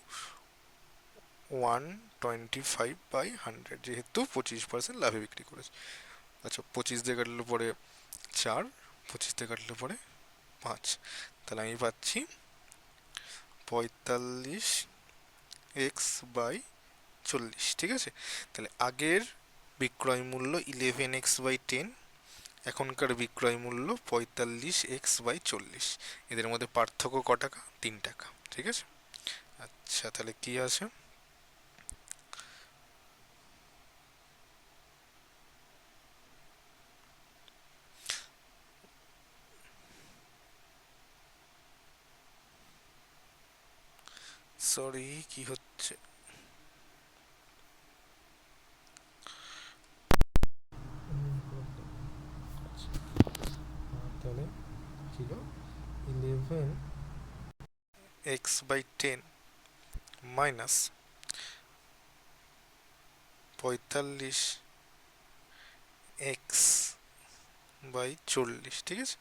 125/100, যেহেতু 25% লাভে বিক্রি করেছে। আচ্ছা, 25 দিয়ে কাটলে পরে 4, 25 দিয়ে কাটলে পরে 5, তাহলে আমি পাচ্ছি 45x/40, ঠিক আছে। তাহলে আগের বিক্রয় মূল্য 11x/10, এখনকার বিক্রয় মূল্য 45x/40। এদের মধ্যে পার্থক্য ক টাকা? 3 টাকা, ঠিক আছে। আচ্ছা, তাহলে কি আছে? সরি, কি হচ্ছে? তাহলে ছিল 11x/10 মাইনাস 45x/40, ঠিক আছে।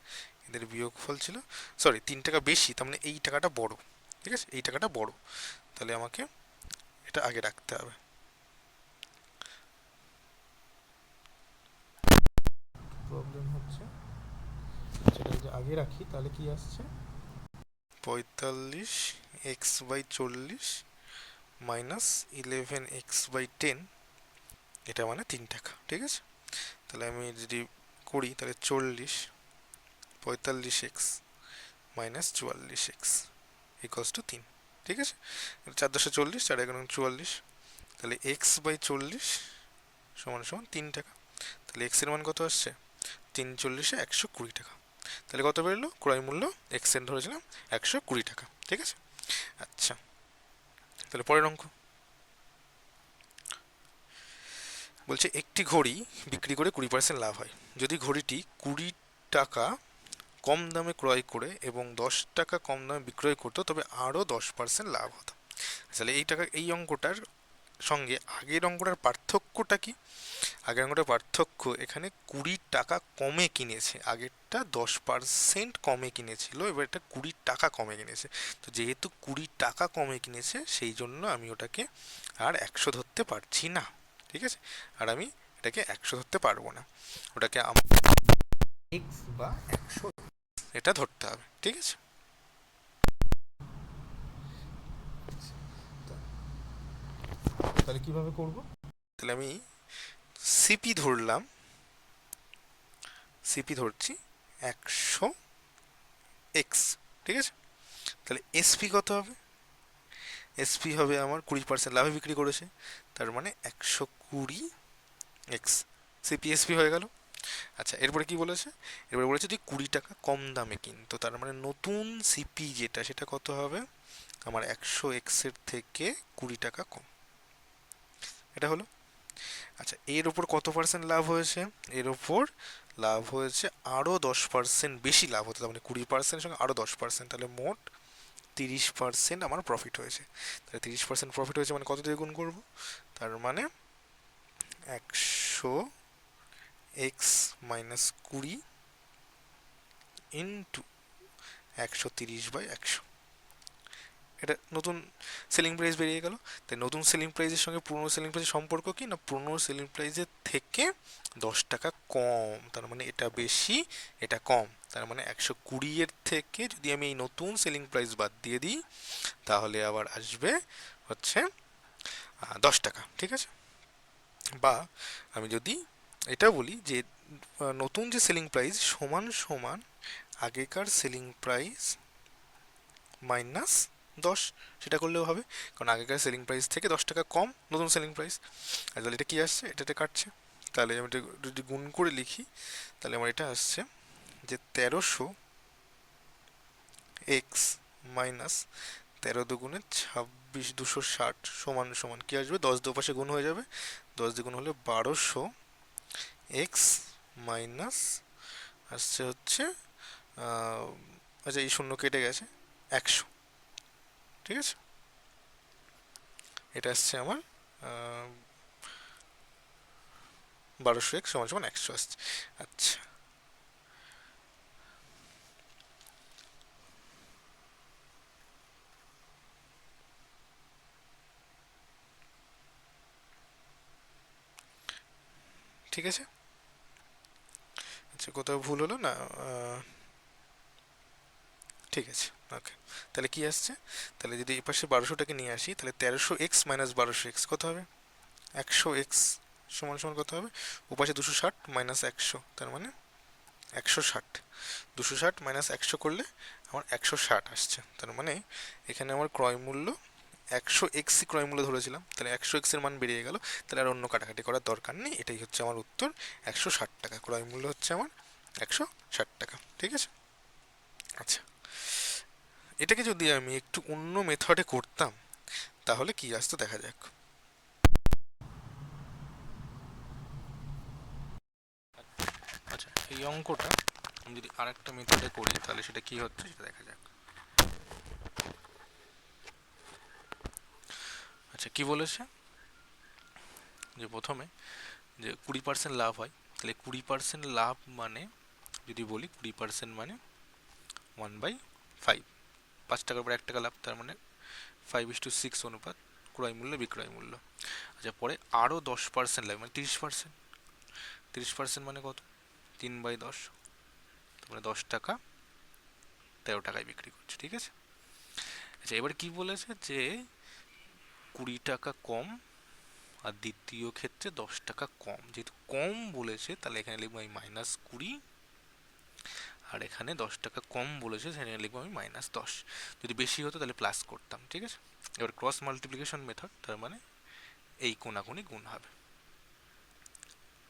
এদের বিয়োগফল ছিল, সরি, 3 টাকা বেশি, তার মানে এই টাকাটা বড়, ঠিক আছে, এই টাকাটা বড়। তাহলে আমাকে এটা আগে রাখতে হবে। প্রবলেম হচ্ছে, সেটা যদি আগে রাখি তাহলে কি আসছে? 45x/40 মাইনাস 11x/10, এটা মানে 3 টাকা, ঠিক আছে। তাহলে আমি যদি করি তাহলে 40, 45x minus 44x equals to 3, ঠিক আছে। 4×10=40, 4×1=44, তাহলে x/40 সমান সমান 3 টাকা। তাহলে এক্স এর মান কত আসছে? 3×40 120 টাকা। তাহলে কত বেরোলো ক্রয় মূল্য? এক্স এর ধরেছিলাম 120 টাকা, ঠিক আছে। আচ্ছা, তাহলে পরের অঙ্ক বলছে একটি ঘড়ি বিক্রি করে 20% লাভ হয় যদি ঘড়িটি 20 টাকা কম দামে ক্রয় করে এবং 10 টাকা কম দামে বিক্রয় করতো, তবে আরও 10% লাভ হতো। তাহলে এই অঙ্কটার সঙ্গে আগের অঙ্কটার পার্থক্যটা কি? আগের অঙ্কটার পার্থক্য, এখানে 20 টাকা কমে কিনেছে, আগেরটা 10% কমে কিনেছিল, এবার এটা 20 টাকা কমে কিনেছে। তো যেহেতু 20 টাকা কমে কিনেছে, সেই জন্য আমি ওটাকে আর 100 ধরতে পারছি না, ঠিক আছে। আর আমি এটাকে 100 ধরতে পারবো না, ওটাকে আমার এক্স বা 100 এটা ধরতে হবে, ঠিক আছে। তাহলে কিভাবে করব? তাহলে আমি সিপি ধরলাম, সিপি ধরছি 100x, ঠিক আছে। তাহলে এসপি কত হবে? এসপি হবে আমার 20% লাভে বিক্রি করেছে, তার মানে 120x। সিপি এসপি হয়ে গেল। আচ্ছা, এরপরে কি বলেছে? এরপরে বলেছে যদি 20 টাকা কম দামে কিনতো, তার মানে নতুন সিপি যেটা সেটা কত হবে? আমার 100x-এর থেকে 20 টাকা কম। এটা হলো। আচ্ছা, এর ওপর কত পার্সেন্ট লাভ হয়েছে? এর ওপর লাভ হয়েছে আরও 10% বেশি লাভ হতো, তার মানে 20%-এর সঙ্গে আরও 10%, তাহলে মোট 30% আমার প্রফিট হয়েছে। তাহলে 30% প্রফিট হয়েছে মানে কত দিয়ে গুণ করবো? তার মানে 100x-20 ইন্টু 130/100। এটা নতুন সেলিং প্রাইস বেরিয়ে গেল। তাই নতুন সেলিং প্রাইসের সঙ্গে পুরনো সেলিং প্রাইসের সম্পর্ক কি না, পুরনো সেলিং প্রাইসের থেকে 10 টাকা কম, তার মানে এটা বেশি এটা কম। তার মানে 120-এর থেকে যদি আমি এই নতুন সেলিং প্রাইস বাদ দিয়ে দিই, তাহলে আবার আসবে হচ্ছে 10 টাকা। ঠিক আছে? বা আমি যদি এটা বলি যে নতুন যে সেলিং প্রাইস সমান সমান আগেকার সেলিং প্রাইস মাইনাস 10, সেটা করলেও হবে, কারণ আগেকার সেলিং প্রাইস থেকে 10 টাকা কম নতুন সেলিং প্রাইস। আর তাহলে এটা কি আসছে? এটা কাটছে। তাহলে আমি এটা যদি গুণ করে লিখি, তাহলে আমার এটা আসছে যে 1300x মাইনাস 13×2=26, 260 সমান সমান কি আসবে? 10 দুপাশে গুণ হয়ে যাবে, 10 দ্বিগুণ হলে 1200x মাইনাস আসছে হচ্ছে আচ্ছা এই শূন্য কেটে গেছে 100। ঠিক আছে? এটা আসছে আমার 1200x সমান সমান 100 আসছে। আচ্ছা, ঠিক আছে। আচ্ছা, কোথাও ভুল হলো না? ঠিক আছে, ওকে। তাহলে কি আসছে? তাহলে যদি এই পাশে 1200টাকে নিয়ে আসি, তাহলে 1300x মাইনাস 1200x কত হবে? 100x সমান সমান কত হবে? ওপাশে 260 মাইনাস 100, তার মানে 160। 260 মাইনাস 100 করলে আমার 160 আসছে। তার মানে এখানে আমার ক্রয় মূল্য 100x ক্রয় মূল্য ধরেছিলাম, তাহলে 100x এর মান বেরিয়ে গেল। তাহলে আর অন্য কাটাকাটি করার দরকার নেই, এটাই হচ্ছে আমার উত্তর। 160 টাকা ক্রয় মূল্য হচ্ছে আমার 160 টাকা। ঠিক আছে? আচ্ছা, এটাকে যদি আমি একটু অন্য মেথডে করতাম তাহলে কি আসতো দেখা যাক। আচ্ছা, এই অঙ্কটা আমি যদি আরেকটা মেথডে করি তাহলে সেটা কি হচ্ছে সেটা দেখা যাক। আচ্ছা, কি বলেছে যে প্রথমে যে 20% লাভ হয়, তাহলে 20% লাভ মানে যদি বলি 20% মানে 1/5, 5 টাকার উপর 1 টাকা লাভ, তার মানে 5:6 অনুপাত ক্রয় মূল্য বিক্রয় মূল্য। আচ্ছা, পরে আরও 10% লাভ মানে 30%। 30% মানে কত? 3/10, তার মানে 10 টাকা 13 টাকায় বিক্রি করছে। ঠিক আছে? আচ্ছা, এবার কি বলেছে যে 20 টাকা কম, আর দ্বিতীয় ক্ষেত্রে 10 টাকা কম। যেহেতু কম বলেছে তাহলে এখানে লিখবো আমি -20, আর এখানে 10 টাকা কম বলেছে সেখানে লিখবো আমি -10। যদি বেশি হতো তাহলে প্লাস করতাম। ঠিক আছে? এবার ক্রস মাল্টিপ্লিকেশন মেথড, তার মানে এই কোনাকুনি গুণ হবে।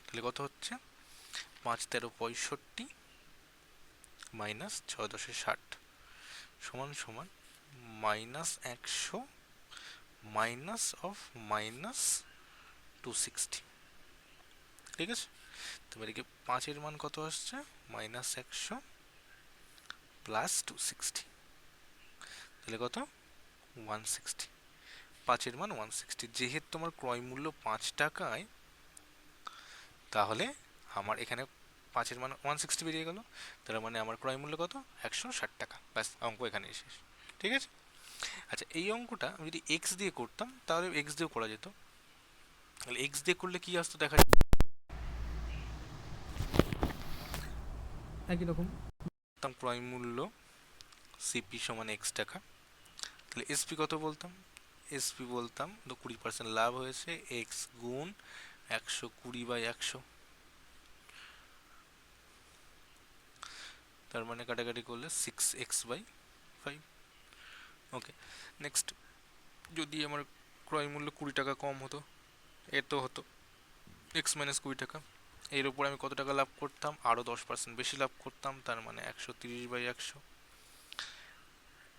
তাহলে কত হচ্ছে? 5×13=65 মাইনাস 6×10=60 সমান সমান -100 মাইনাস অফ -260। ঠিক আছে? তবে এদিকে 5-এর মান কত আসছে? -100 প্লাস 260, তাহলে কত? 160। 5-এর মান 160। যেহেতু তোমার ক্রয় মূল্য 5 টাকায়, তাহলে আমার এখানে 5-এর মান 160 বেরিয়ে গেল, তার মানে আমার ক্রয় মূল্য কত? 160 টাকা। ব্যাস, অঙ্ক এখানেই শেষ। ঠিক আছে? আচ্ছা, এই অঙ্কটা আমি যদি এক্স দিয়ে করতাম তাহলে এক্স দিয়েও করা যেত। তাহলে এক্স দিয়ে করলে কি আসতো দেখা যায়, একই রকম ক্রয় মূল্য সিপি সমান x টাকা। তাহলে এসপি কত বলতাম? এসপি বলতাম তো 20% লাভ হয়েছে, এক্স গুণ 120/100, তার মানে কাটাকাটি করলে 6x/5। ওকে, নেক্সট, যদি আমার ক্রয় মূল্য 20 টাকা কম হতো, এর তো হতো x-20 টাকা, এর উপর আমি কত টাকা লাভ করতাম, আরও 10% বেশি লাভ করতাম, তার মানে 130/100।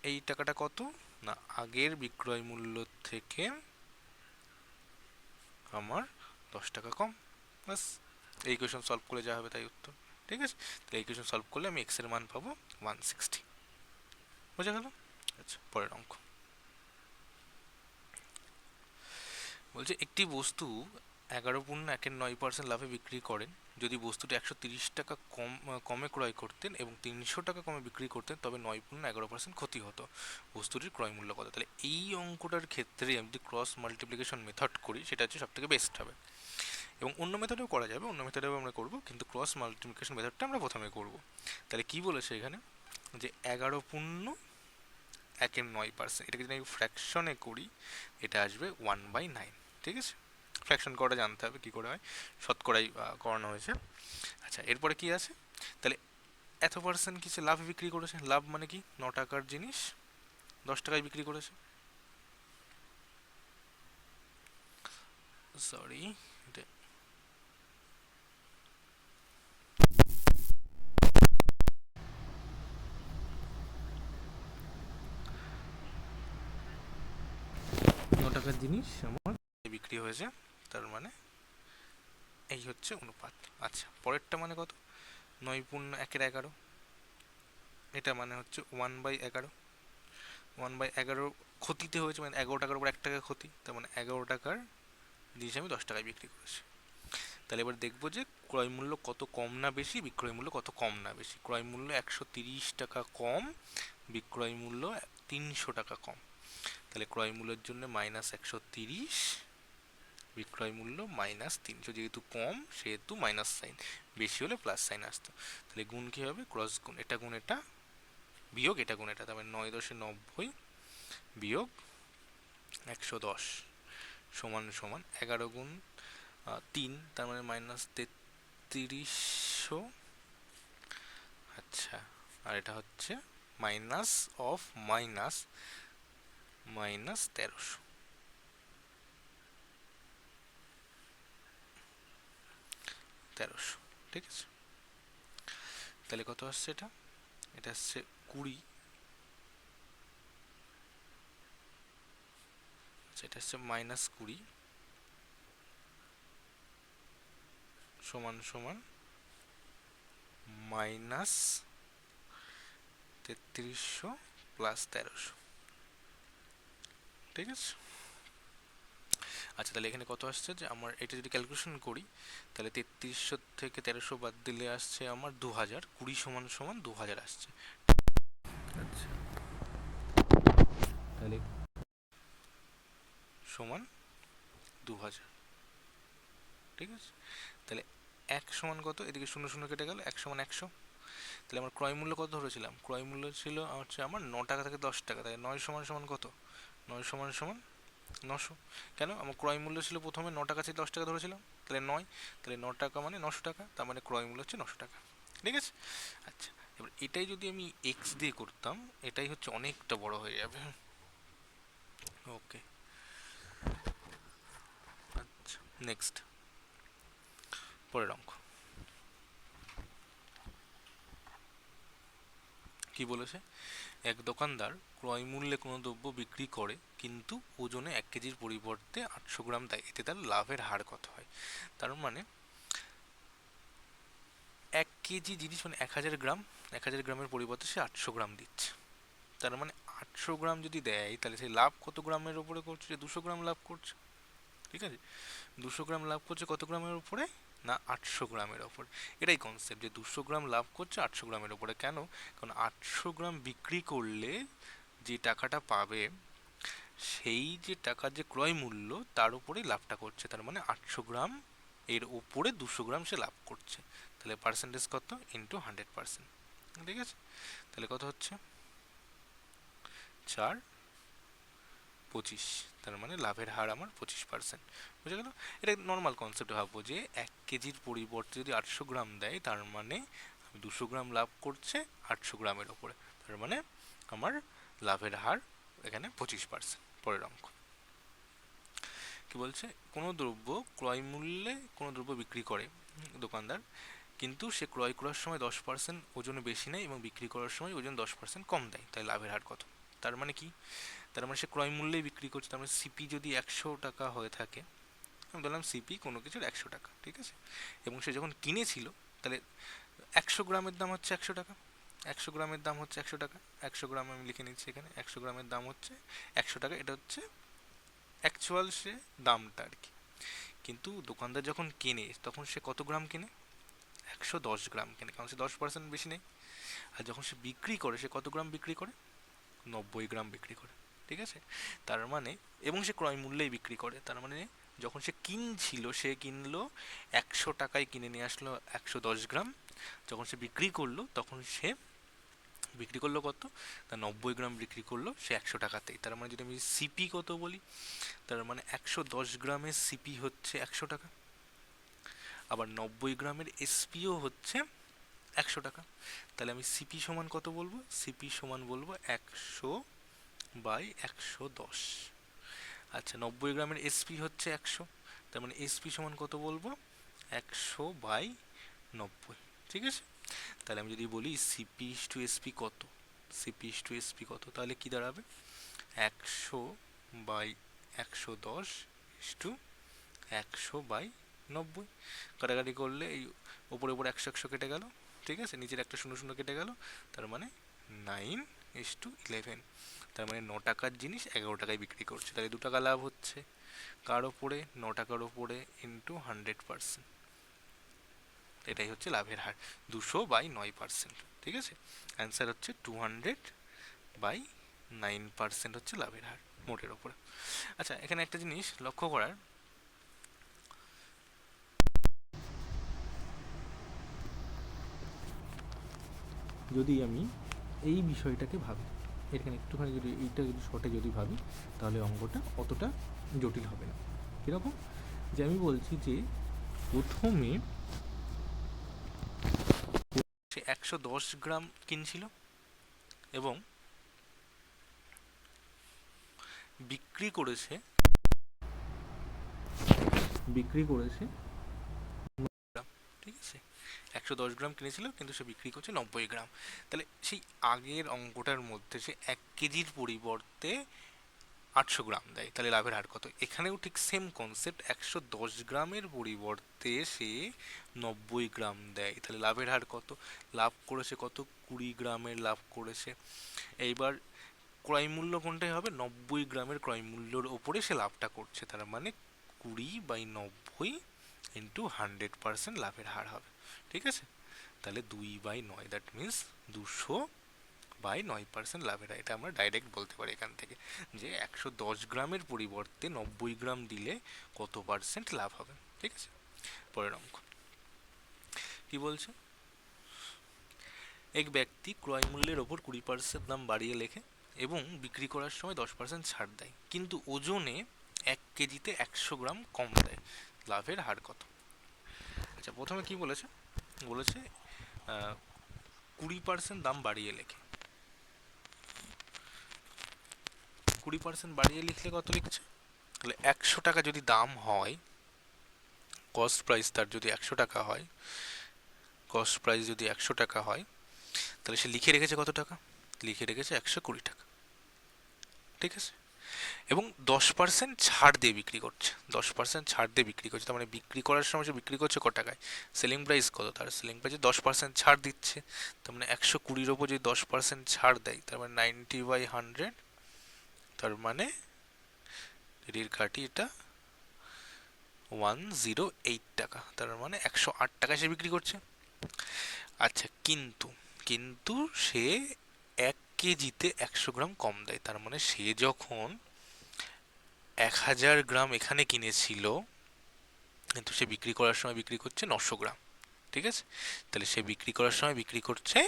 এই টাকাটা কত না, আগের বিক্রয় মূল্য থেকে আমার 10 টাকা কম। বাস, এই ইকুয়েশন সলভ করলে যা হবে তাই উত্তর। ঠিক আছে, তাহলে এই ইকুয়েশন সলভ করলে আমি এক্স এর মান পাবো 160। বোঝা গেল? আচ্ছা, পরের অঙ্ক বলছে একটি বস্তু 11.9% লাভে বিক্রি করেন যদি বস্তুটি 130 টাকা কমে ক্রয় করতেন এবং 300 টাকা কমে বিক্রি করতেন তবে 9.11% ক্ষতি হতো। বস্তুটির ক্রয় মূল্য কত? তাহলে এই অঙ্কটার ক্ষেত্রে আমি যদি ক্রস মাল্টিপ্লিকেশন মেথড করি সেটা হচ্ছে সব থেকে বেস্ট হবে, এবং অন্য মেথডেও করা যাবে, অন্য মেথডেও আমরা করব, কিন্তু ক্রস মাল্টিপ্লিকেশন মেথডটা আমরা প্রথমে করব। তাহলে কি বলেছে এখানে, যে 11.1%, এটাকে যদি আমি ফ্র্যাকশনে করি এটা আসবে 1/9। ঠিক আছে, ফ্র্যাকশন করা জানতে হবে কী করে হয়, শতকরাই করানো হয়েছে। আচ্ছা, এরপরে কি আছে, তাহলে এত পার্সেন্ট কিছু লাভ বিক্রি করেছে, লাভ মানে কি, 9 টাকার জিনিস 10 টাকায় বিক্রি করেছে, সরি, টাকার জিনিস আমার বিক্রি হয়েছে, তার মানে এই হচ্ছে অনুপাত। আচ্ছা, পরেরটা মানে কত, 9.1/11, এটা মানে হচ্ছে 1/11। 1/11 ক্ষতিতে হয়েছে, মানে 11 টাকার উপর 1 টাকা ক্ষতি, তার মানে 11 টাকার জিনিস আমি 10 টাকায় বিক্রি করেছি। তাহলে এবার দেখবো যে ক্রয় মূল্য কত কম না বেশি, বিক্রয় মূল্য কত কম না বেশি। ক্রয় মূল্য 130 টাকা কম, বিক্রয় মূল্য 300 টাকা কম। তাহলে ক্রয় মূল্যের জন্য -130, বিক্রয় মূল্য -300, যেহেতু কম সেহেতু মাইনাস সাইন, বেশি হলে প্লাস সাইন আসতো। তাহলে গুণ কী হবে, ক্রস গুণ, এটা গুণ এটা বিয়োগ এটা গুণ এটা, তারপরে 9×10=90 বিয়োগ 110 সমান সমান 11×3, তার মানে -3300। আচ্ছা, আর এটা হচ্ছে মাইনাস অফ মাইনাস -1300। ঠিক আছে, তাহলে কত আসছে এটা, এটা আসছে 20। আচ্ছা, এটা হচ্ছে -20 সমান সমান -3300 প্লাস 1300। ঠিক আছে, আচ্ছা তাহলে এখানে কত আসছে, যে আমার এটা যদি ক্যালকুলেশন করি তাহলে 3300 থেকে 1300 বাদ দিলে আসছে আমার 2000, 20 সমান সমান 2000 আসছে। আচ্ছা, তাহলে সমান 2000। ঠিক আছে, তাহলে 1 সমান কত, এদিকে 0 0 কেটে গেল, 1 সমান 100। তাহলে আমার ক্রয় মূল্য কত ধরেছিলাম, ক্রয় মূল্য ছিল হচ্ছে আমার 9 টাকা থেকে 10 টাকা, তাই 9 সমান সমান কত, 9 সমান সমান 900। কেন, আমার ক্রয় মূল্য ছিল প্রথমে 9 টাকা থেকে 10 টাকা ধরেছিলাম, তাহলে 9, তাহলে 9 টাকা মানে 900 টাকা, তার মানে ক্রয় মূল্য হচ্ছে 900 টাকা। ঠিক আছে, আচ্ছা এবার এটাই যদি আমি এক্স দিয়ে করতাম এটাই হচ্ছে অনেকটা বড় হয়ে যাবে। ওকে, আচ্ছা নেক্সট, পরের অঙ্ক কি বলেছে, এক দোকানদার ক্রয় মূল্যে কোনো দ্রব্য বিক্রি করে কিন্তু ওজনে 1 কেজির পরিবর্তে 800 গ্রাম দেয়, এতে তার লাভের হার কত হয়। তার মানে 1 কেজি জিনিস মানে 1000 গ্রাম, 1000 গ্রামের পরিবর্তে সে 800 গ্রাম দিচ্ছে, তার মানে 800 গ্রাম যদি দেয় তাহলে সে লাভ কত গ্রামের উপরে করছে, যে 200 গ্রাম লাভ করছে। ঠিক আছে, 200 গ্রাম লাভ করছে কত গ্রামের উপরে, না 800 গ্রামের ওপর। এটাই কনসেপ্ট, যে 200 গ্রাম লাভ করছে 800 গ্রামের উপরে। কেন, কারণ 800 গ্রাম বিক্রি করলে যে টাকাটা পাবে সেই যে টাকার যে ক্রয় মূল্য তার উপরেই লাভটা করছে, তার মানে 800 গ্রাম এর উপরে 200 গ্রাম সে লাভ করছে। তাহলে পার্সেন্টেজ কত, ইন্টু 100%। ঠিক আছে, তাহলে কত হচ্ছে 4/25, তার মানে লাভের হার আমার 25%। বুঝে গেল, এটা নর্মাল কনসেপ্ট ভাববো, যে 1 কেজির পরিবর্তে যদি 800 গ্রাম দেয় তার মানে 200 গ্রাম লাভ করছে 800 গ্রামের ওপরে, তার মানে আমার লাভের হার এখানে 25%। পরের অঙ্ক কি বলছে, কোনো দ্রব্য ক্রয় মূল্যে কোনো দ্রব্য বিক্রি করে দোকানদার, কিন্তু সে ক্রয় করার সময় 10% ওজনে বেশি নেয় এবং বিক্রি করার সময় ওজন 10% কম দেয়, তাই লাভের হার কত? তার মানে কি? তার মানে সে ক্রয় মূল্যেই বিক্রি করছে, তার মানে সিপি যদি 100 টাকা হয়ে থাকে, আমি বললাম সিপি কোনো কিছুর 100 টাকা, ঠিক আছে, এবং সে যখন কিনেছিল, তাহলে 100 গ্রামের দাম হচ্ছে 100 টাকা, 100 গ্রামের দাম হচ্ছে 100 টাকা, 100 গ্রাম আমি লিখে নিচ্ছি এখানে, 100 গ্রামের দাম হচ্ছে 100 টাকা, এটা হচ্ছে অ্যাকচুয়াল সে দামটা আর কি। কিন্তু দোকানদার যখন কেনে তখন সে কত গ্রাম কেনে? 110 গ্রাম কেনে, কারণ সে 10% বেশি নেই। আর যখন সে বিক্রি করে সে কত গ্রাম বিক্রি করে? 90 গ্রাম বিক্রি করে, ঠিক আছে। তার মানে, এবং সে ক্রয় মূল্যেই বিক্রি করে, তার মানে যখন সে কিনছিল সে কিনলো 100 টাকায়, কিনে নিয়ে আসলো 110 গ্রাম, যখন সে বিক্রি করলো তখন সে বিক্রি করলো কত? তা 90 গ্রাম বিক্রি করলো সে 100 টাকাতেই। তার মানে যদি আমি সিপি কত বলি, তার মানে 110 গ্রামের সিপি হচ্ছে 100 টাকা, আবার 90 গ্রামের এসপিও হচ্ছে 100 টাকা। তাহলে আমি সিপি সমান কত বলবো? সিপি সমান বলবো 100/110। আচ্ছা, 90 গ্রামের এসপি হচ্ছে 100, তার মানে এসপি সমান কত বলবো? 100/90, ঠিক আছে। তাহলে আমি যদি বলি সিপি ইস টু এসপি কত, সিপি ইস টু এসপি কত, তাহলে কি দাঁড়াবে? 100/110 ইস টু 100/90। কাটাকাটি করলে এই ওপরে ওপরে 100 কেটে গেল, ঠিক আছে, নিচের একটা শূন্য শূন্য কেটে গেল, তার মানে 9:11। তার মানে 9 টাকার জিনিস 11 টাকায় বিক্রি করছে, তাহলে 2 টাকা লাভ হচ্ছে কার ওপরে? 9 টাকার ওপরে ইন্টু 100%, এটাই হচ্ছে লাভের হার, 200/9%, ঠিক আছে। অ্যান্সার হচ্ছে 200/9% হচ্ছে লাভের হার মোটের ওপরে। আচ্ছা, এখানে একটা জিনিস লক্ষ্য করার, যদি আমি এই বিষয়টাকে ভাবি, এখানে একটুখানি যদি এইটা যদি শর্টে যদি ভাবি, তাহলে অঙ্কটা অতটা জটিল হবে না। কীরকম? যে আমি বলছি যে প্রথমে সে 110 গ্রাম কিনছিল এবং বিক্রি করেছে 90 গ্রাম, ঠিক আছে। 110 গ্রাম কিনেছিল কিন্তু সে বিক্রি করছে 90 গ্রাম। তাহলে সেই আগের অঙ্কটার মধ্যে সে 1 কেজির পরিবর্তে 800 গ্রাম দেয়, তাহলে লাভের হার কত? এখানেও ঠিক সেম কনসেপ্ট, 110 গ্রামের পরিবর্তে সে 90 গ্রাম দেয়, তাহলে লাভের হার কত? লাভ করেছে কত? 20 গ্রামের লাভ করেছে। এইবার ক্রয় মূল্য কোনটাই হবে? 90 গ্রামের ক্রয় মূল্যর ওপরে সে লাভটা করছে, তার মানে 20/90 ইন্টু 100% লাভের হার হবে, ঠিক আছে। তাহলে 2/9, দ্যাট মিনস 200/9% লাভের হার। এটা আমরা ডাইরেক্ট বলতে পারি এখান থেকে যে 110 গ্রামের পরিবর্তে 90 গ্রাম দিলে কত পার্সেন্ট লাভ হবে, ঠিক আছে। পরের অঙ্ক কি বলছে? এক ব্যক্তি ক্রয় মূল্যের ওপর 20% দাম বাড়িয়ে লেখে এবং বিক্রি করার সময় 10% ছাড় দেয়, কিন্তু ওজনে 1 কেজিতে 100 গ্রাম কম দেয়, লাভের হার কত? আচ্ছা, প্রথমে কি বলেছে? বলেছে 20% দাম বাড়িয়ে লেখে। 20% বাড়িয়ে লিখলে কত লিখছে? তাহলে 100 টাকা যদি দাম হয়, কস্ট প্রাইস তার যদি 100 টাকা হয়, কস্ট প্রাইস যদি 100 টাকা হয়, তাহলে সে লিখে রেখেছে কত টাকা? লিখে রেখেছে 120 টাকা, ঠিক আছে। এবং 10% ছাড় দিয়ে বিক্রি করছে, 10% ছাড় দিয়ে বিক্রি করছে, তার মানে বিক্রি করার সময় সে বিক্রি করছে কত টাকায়? সেলিং প্রাইস কত তার? সেলিং প্রাইসে 10% ছাড় দিচ্ছে, তার মানে 120-র ওপর যদি 10% ছাড় দেয়, তার মানে 90/100, তার মানে এটির কাটি এটা 108 টাকা, তার মানে 108 টাকায় সে বিক্রি করছে। আচ্ছা, কিন্তু কিন্তু সে 1 কেজিতে 100 গ্রাম কম দেয়, তার মানে সে যখন 1000 গ্রাম এখানে কিনেছিল, কিন্তু সে বিক্রি করার সময় বিক্রি করছে 900 গ্রাম, ঠিক আছে। তাহলে সে বিক্রি করার সময় বিক্রি করছে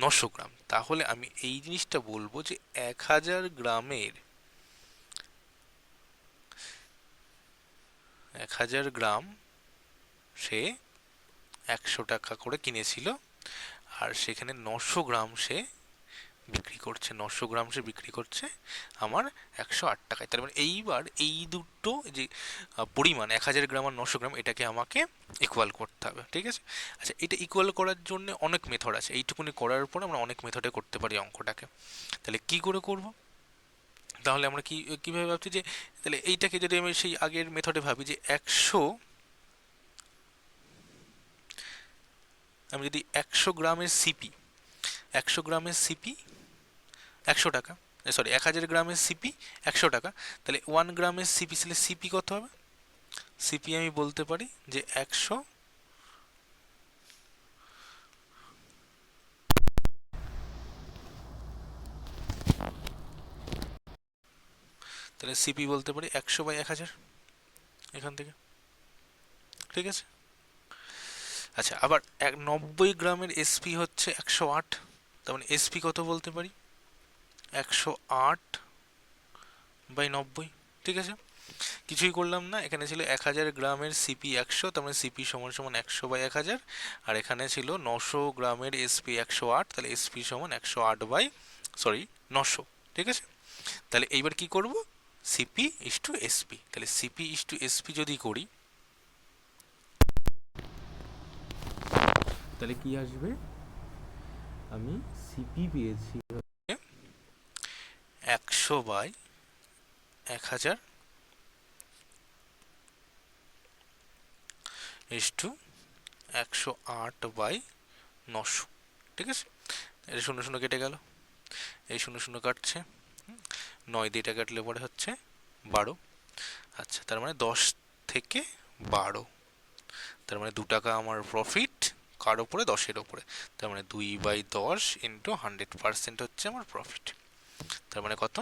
900 গ্রাম, তাহলে আমি এই জিনিসটা বলবো যে 1000 গ্রাম সে 100 টাকা করে কিনেছিল, আর সেখানে 900 গ্রাম সে বিক্রি করছে, 900 গ্রাম সে বিক্রি করছে আমার 108 টাকায়। তার মানে এইবার এই দুটো যে পরিমাণ 1000 গ্রাম আর 900 গ্রাম, এটাকে আমাকে ইকুয়াল করতে হবে, ঠিক আছে? আচ্ছা, এটা ইকুয়াল করার জন্য অনেক মেথড আছে, এইটুকুনি করার পর আমরা অনেক মেথডে করতে পারি অঙ্কটাকে। তাহলে কি করে করব? তাহলে আমরা কিভাবে ভাবছি যে, তাহলে এইটাকে যদি আমি সেই আগের মেথডে ভাবি যে আমি যদি 100 গ্রামের সিপি, 100 গ্রামের সিপি 100 টাকা, সরি 1000 গ্রামের সিপি 100 টাকা, তাহলে 1 গ্রামের সিপি, তাহলে সিপি কত হবে? সিপি আমি বলতে পারি যে 100, তাহলে সিপি বলতে পারি 100/1000 এখান থেকে, ঠিক আছে? আচ্ছা, আবার 90 গ্রামের এসপি হচ্ছে 108, তার মানে এসপি কত বলতে পারি? 108/90, ঠিক আছে? কিছুই করলাম না, এখানে ছিল 1000 গ্রামের সিপি 100, তার মানে সিপি সমান সমান 100/1000, আর এখানে ছিল 900 গ্রামের এসপি 108, তাহলে এসপি সমান 900, ঠিক আছে? তাহলে এইবার কি করব? সিপি ইস টু এসপি, তাহলে সিপি ইস টু এসপি যদি করি, তাহলে কি আসবে? আমি সিপি পেয়েছি 100/1000 ইস টু 108/900, ঠিক আছে? এটা 0 0 কেটে গেল, এই 0 0 কাটছে, 9 দিয়ে এটা কাটলে পরে হচ্ছে 12। আচ্ছা, তার মানে 10 থেকে 12, তার মানে 2 টাকা আমার প্রফিট, কার ওপরে? 10-এর ওপরে, তার মানে 2/10 ইন্টু 100% হচ্ছে আমার প্রফিট, তার মানে কত?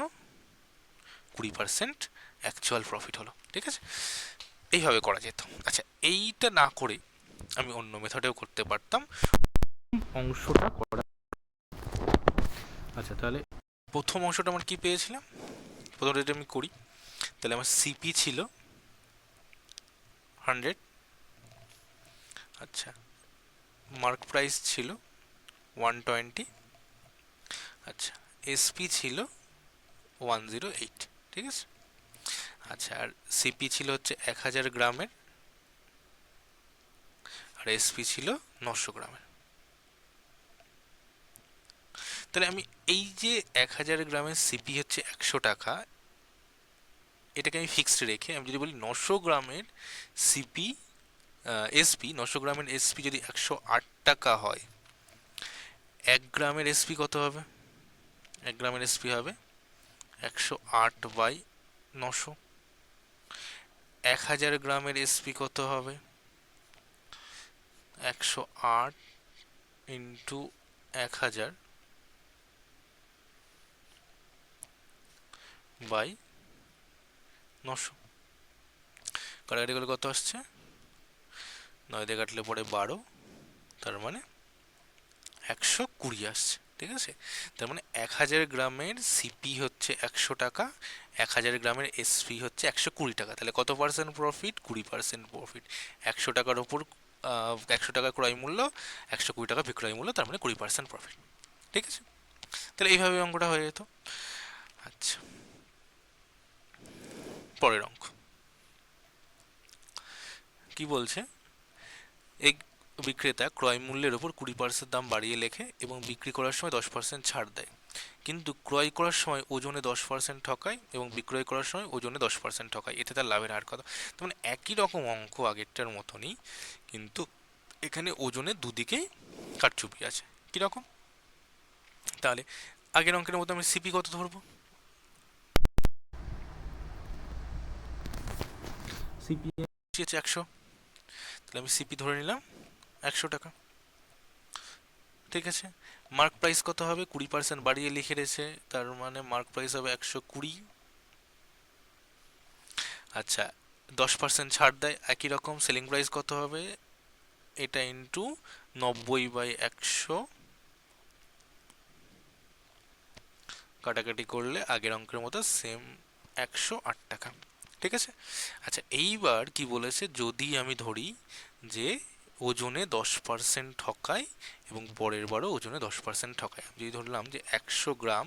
20% অ্যাকচুয়াল প্রফিট হলো, ঠিক আছে? এইভাবে করা যেত। আচ্ছা, এইটা না করে আমি অন্য মেথডেও করতে পারতাম অংশটা করা। আচ্ছা, তাহলে প্রথম অংশটা আমার কি পেয়েছিলাম? প্রথমটা যদি আমি করি, তাহলে আমার সিপি ছিল 100, আচ্ছা, মার্ক প্রাইস ছিল 120, আচ্ছা, এসপি ছিল 108, ঠিক আছে? আচ্ছা, আর সিপি ছিল হচ্ছে 1000 গ্রামের, আর এসপি ছিল 900 গ্রামের। তাহলে আমি এই যে 1000 গ্রামের সিপি হচ্ছে 100 টাকা, এটাকে আমি ফিক্সড রেখে আমি যদি বলি 900 গ্রামের সিপি এসপি, 900 গ্রামের এসপি যদি 108 টাকা হয়, 1 গ্রামের এসপি কত হবে? 1 গ্রামের এসপি হবে 108/900। 1000 গ্রামের এসপি কত হবে? 108 ইন্টু 1000/900, কাটাকাটি করলে কত আসছে? 9 দিয়ে কাটলে পরে 12, তার মানে 120 আসছে, ঠিক আছে? তার মানে 1000 গ্রামের সিপি হচ্ছে 100 টাকা, 1000 গ্রামের এসপি হচ্ছে 120 টাকা, তাহলে কত পার্সেন্ট প্রফিট? 20% প্রফিট। 100 টাকার ওপর 100 টাকা ক্রয় মূল্য, 120 টাকা বিক্রয় মূল্য, তার মানে 20% প্রফিট, ঠিক আছে? তাহলে এইভাবে অঙ্কটা হয়ে যেত। আচ্ছা, পরের অঙ্ক কি বলছে? এক বিক্রেতা ক্রয় মূল্যের ওপর 20% দাম বাড়িয়ে লেখে এবং বিক্রি করার সময় 10% ছাড় দেয়, কিন্তু ক্রয় করার সময় ওজনে 10% ঠকায় এবং বিক্রয় করার সময় ওজনে 10% ঠকায়, এতে তার লাভের হার কত? তার মানে একই রকম অঙ্ক আগেরটার মতনই, কিন্তু এখানে ওজনের দুদিকেই কারচুপি আছে। কিরকম? তাহলে আগের অঙ্কের মতো আমি সিপি কত ধরবো? সিপি হচ্ছে 100, তাহলে আমি সিপি ধরে নিলাম 100 টাকা, ঠিক আছে? মার্ক প্রাইস কত হবে? 20% বাড়িয়ে লিখে রয়েছে, তার মানে মার্ক প্রাইস হবে 120। আচ্ছা, 10% ছাড় দেয়, একই রকম সেলিং প্রাইস কত হবে? এটা ইন্টু 90/100, কাটাকাটি করলে আগের অঙ্কের মতো সেম 108 টাকা, ঠিক আছে? আচ্ছা, এইবার কি বলেছে? যদি আমি ধরি যে ওজনে 10% ঠকায় এবং পরের বারও ওজনে 10% ঠকায়। যদি ধরলাম যে 100 গ্রাম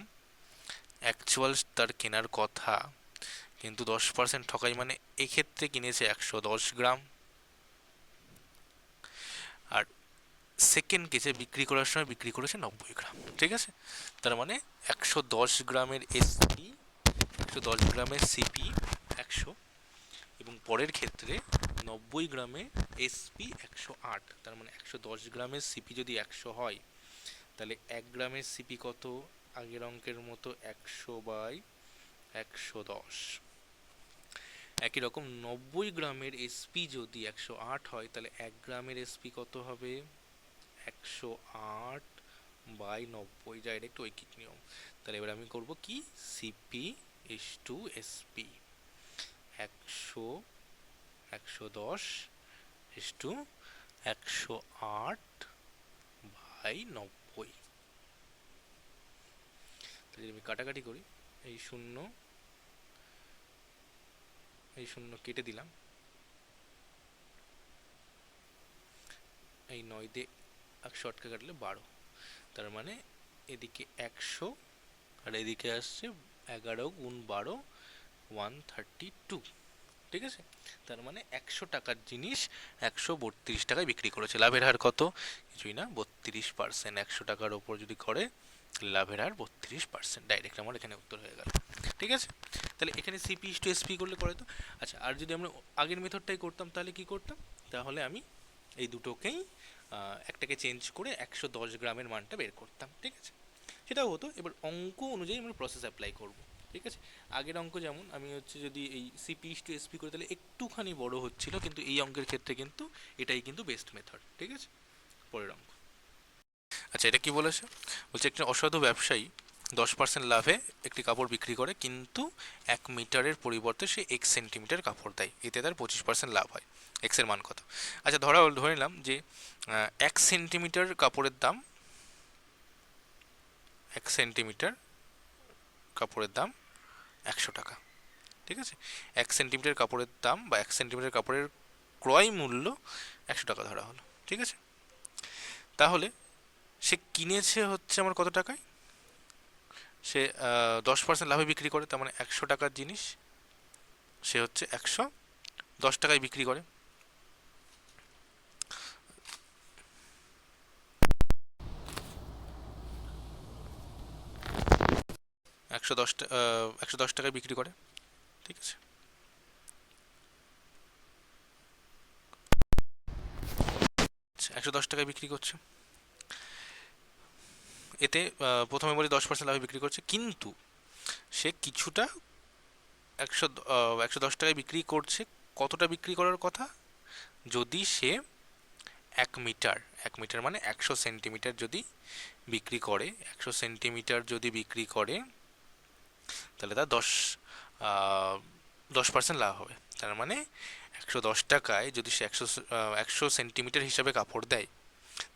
অ্যাকচুয়াল তার কেনার কথা, কিন্তু 10% ঠকাই, মানে এক্ষেত্রে কিনেছে 110 গ্রাম, আর সেকেন্ড কেসে বিক্রি করার সময় বিক্রি করেছে 90 গ্রাম। ঠিক আছে, তার মানে 110 গ্রামের এসপি, 110 গ্রামের সিপি 100, এবং পরের ক্ষেত্রে 90 গ্রামে এসপি 108। তার মানে 110 গ্রামের সিপি যদি 100 হয়, তাহলে 1 গ্রামের সিপি কত? আগের অঙ্কের মতো 100/110। একই রকম 90 গ্রামের এসপি যদি 108 হয়, তাহলে 1 গ্রামের এসপি কত হবে? 108/90, ডাইরেক্ট ঐকিক নিয়ম। তাহলে এবার আমি করব কি, CP is to SP, 110 is to 108/90। তাহলে আমি কাটাকাটি করি, এই শূন্য এই শূন্য কেটে দিলাম, এই 9 দিয়ে 100 আটকে কাটলে 12, তার মানে এদিকে 100 আর এদিকে আসছে 11 × 12 132। ঠিক আছে, তার মানে 100 টাকার জিনিস 132 টাকায় বিক্রি করেছে। লাভের হার কত? কিছুই না, 32%। 100 টাকার ওপর যদি করে, লাভের হার 32%। ডাইরেক্ট আমার এখানে উত্তর হয়ে গেল। ঠিক আছে, তাহলে এখানে সিপি ইস টু এসপি করলে করে তো। আচ্ছা, আর যদি আমরা আগের মেথডটাই করতাম, তাহলে কি করতাম? তাহলে আমি এই দুটোকেই একটাকে চেঞ্জ করে 110 গ্রামের মানটা বের করতাম। ঠিক আছে, সেটাও হতো। এবার অঙ্ক অনুযায়ী আমরা প্রসেস অ্যাপ্লাই করব। ঠিক আছে, আগের অঙ্ক যেমন আমি যদি এই সিপি ইস টু এসপি করে, তাহলে একটুখানি বড় হচ্ছিল, কিন্তু এই অঙ্কের ক্ষেত্রে কিন্তু এটাই কিন্তু বেস্ট মেথড। ঠিক আছে, পরের অঙ্ক। আচ্ছা, এটা কি বলেছে? বলছে একটি অসাধু ব্যবসায়ী 10% লাভে একটি কাপড় বিক্রি করে, কিন্তু 1 মিটারের পরিবর্তে সে 1 সেন্টিমিটার কাপড় দেয়, এতে তার 25% লাভ হয়। এক্সের মান কত? আচ্ছা, ধরে নিলাম যে 1 সেন্টিমিটার কাপড়ের দাম, 1 সেন্টিমিটার কাপড়ের দাম 100 টাকা। ঠিক আছে, 1 সেন্টিমিটার কাপড়ের দাম বা 1 সেন্টিমিটার কাপড়ের ক্রয় মূল্য 100 টাকা ধরা হলো। ঠিক আছে, তাহলে সে কিনেছে হচ্ছে আমার কত টাকায়? সে 10% লাভে বিক্রি করে, তার মানে 100 টাকার জিনিস সে হচ্ছে 110 টাকায় বিক্রি করে। 110 টাকায় বিক্রি করে। ঠিক আছে, 110 টাকায় বিক্রি করছে। এতে প্রথমে বলি 10% লাভে বিক্রি করছে, কিন্তু সে কিছুটা 110 টাকায় বিক্রি করছে। কতটা বিক্রি করার কথা? যদি সে 1 মিটার, 1 মিটার মানে 100 সেন্টিমিটার যদি বিক্রি করে, 100 সেন্টিমিটার যদি বিক্রি করে, তাহলে তার 10% লাভ হবে। তার মানে 110 টাকায় যদি সে 100 সেন্টিমিটার হিসাবে কাপড় দেয়,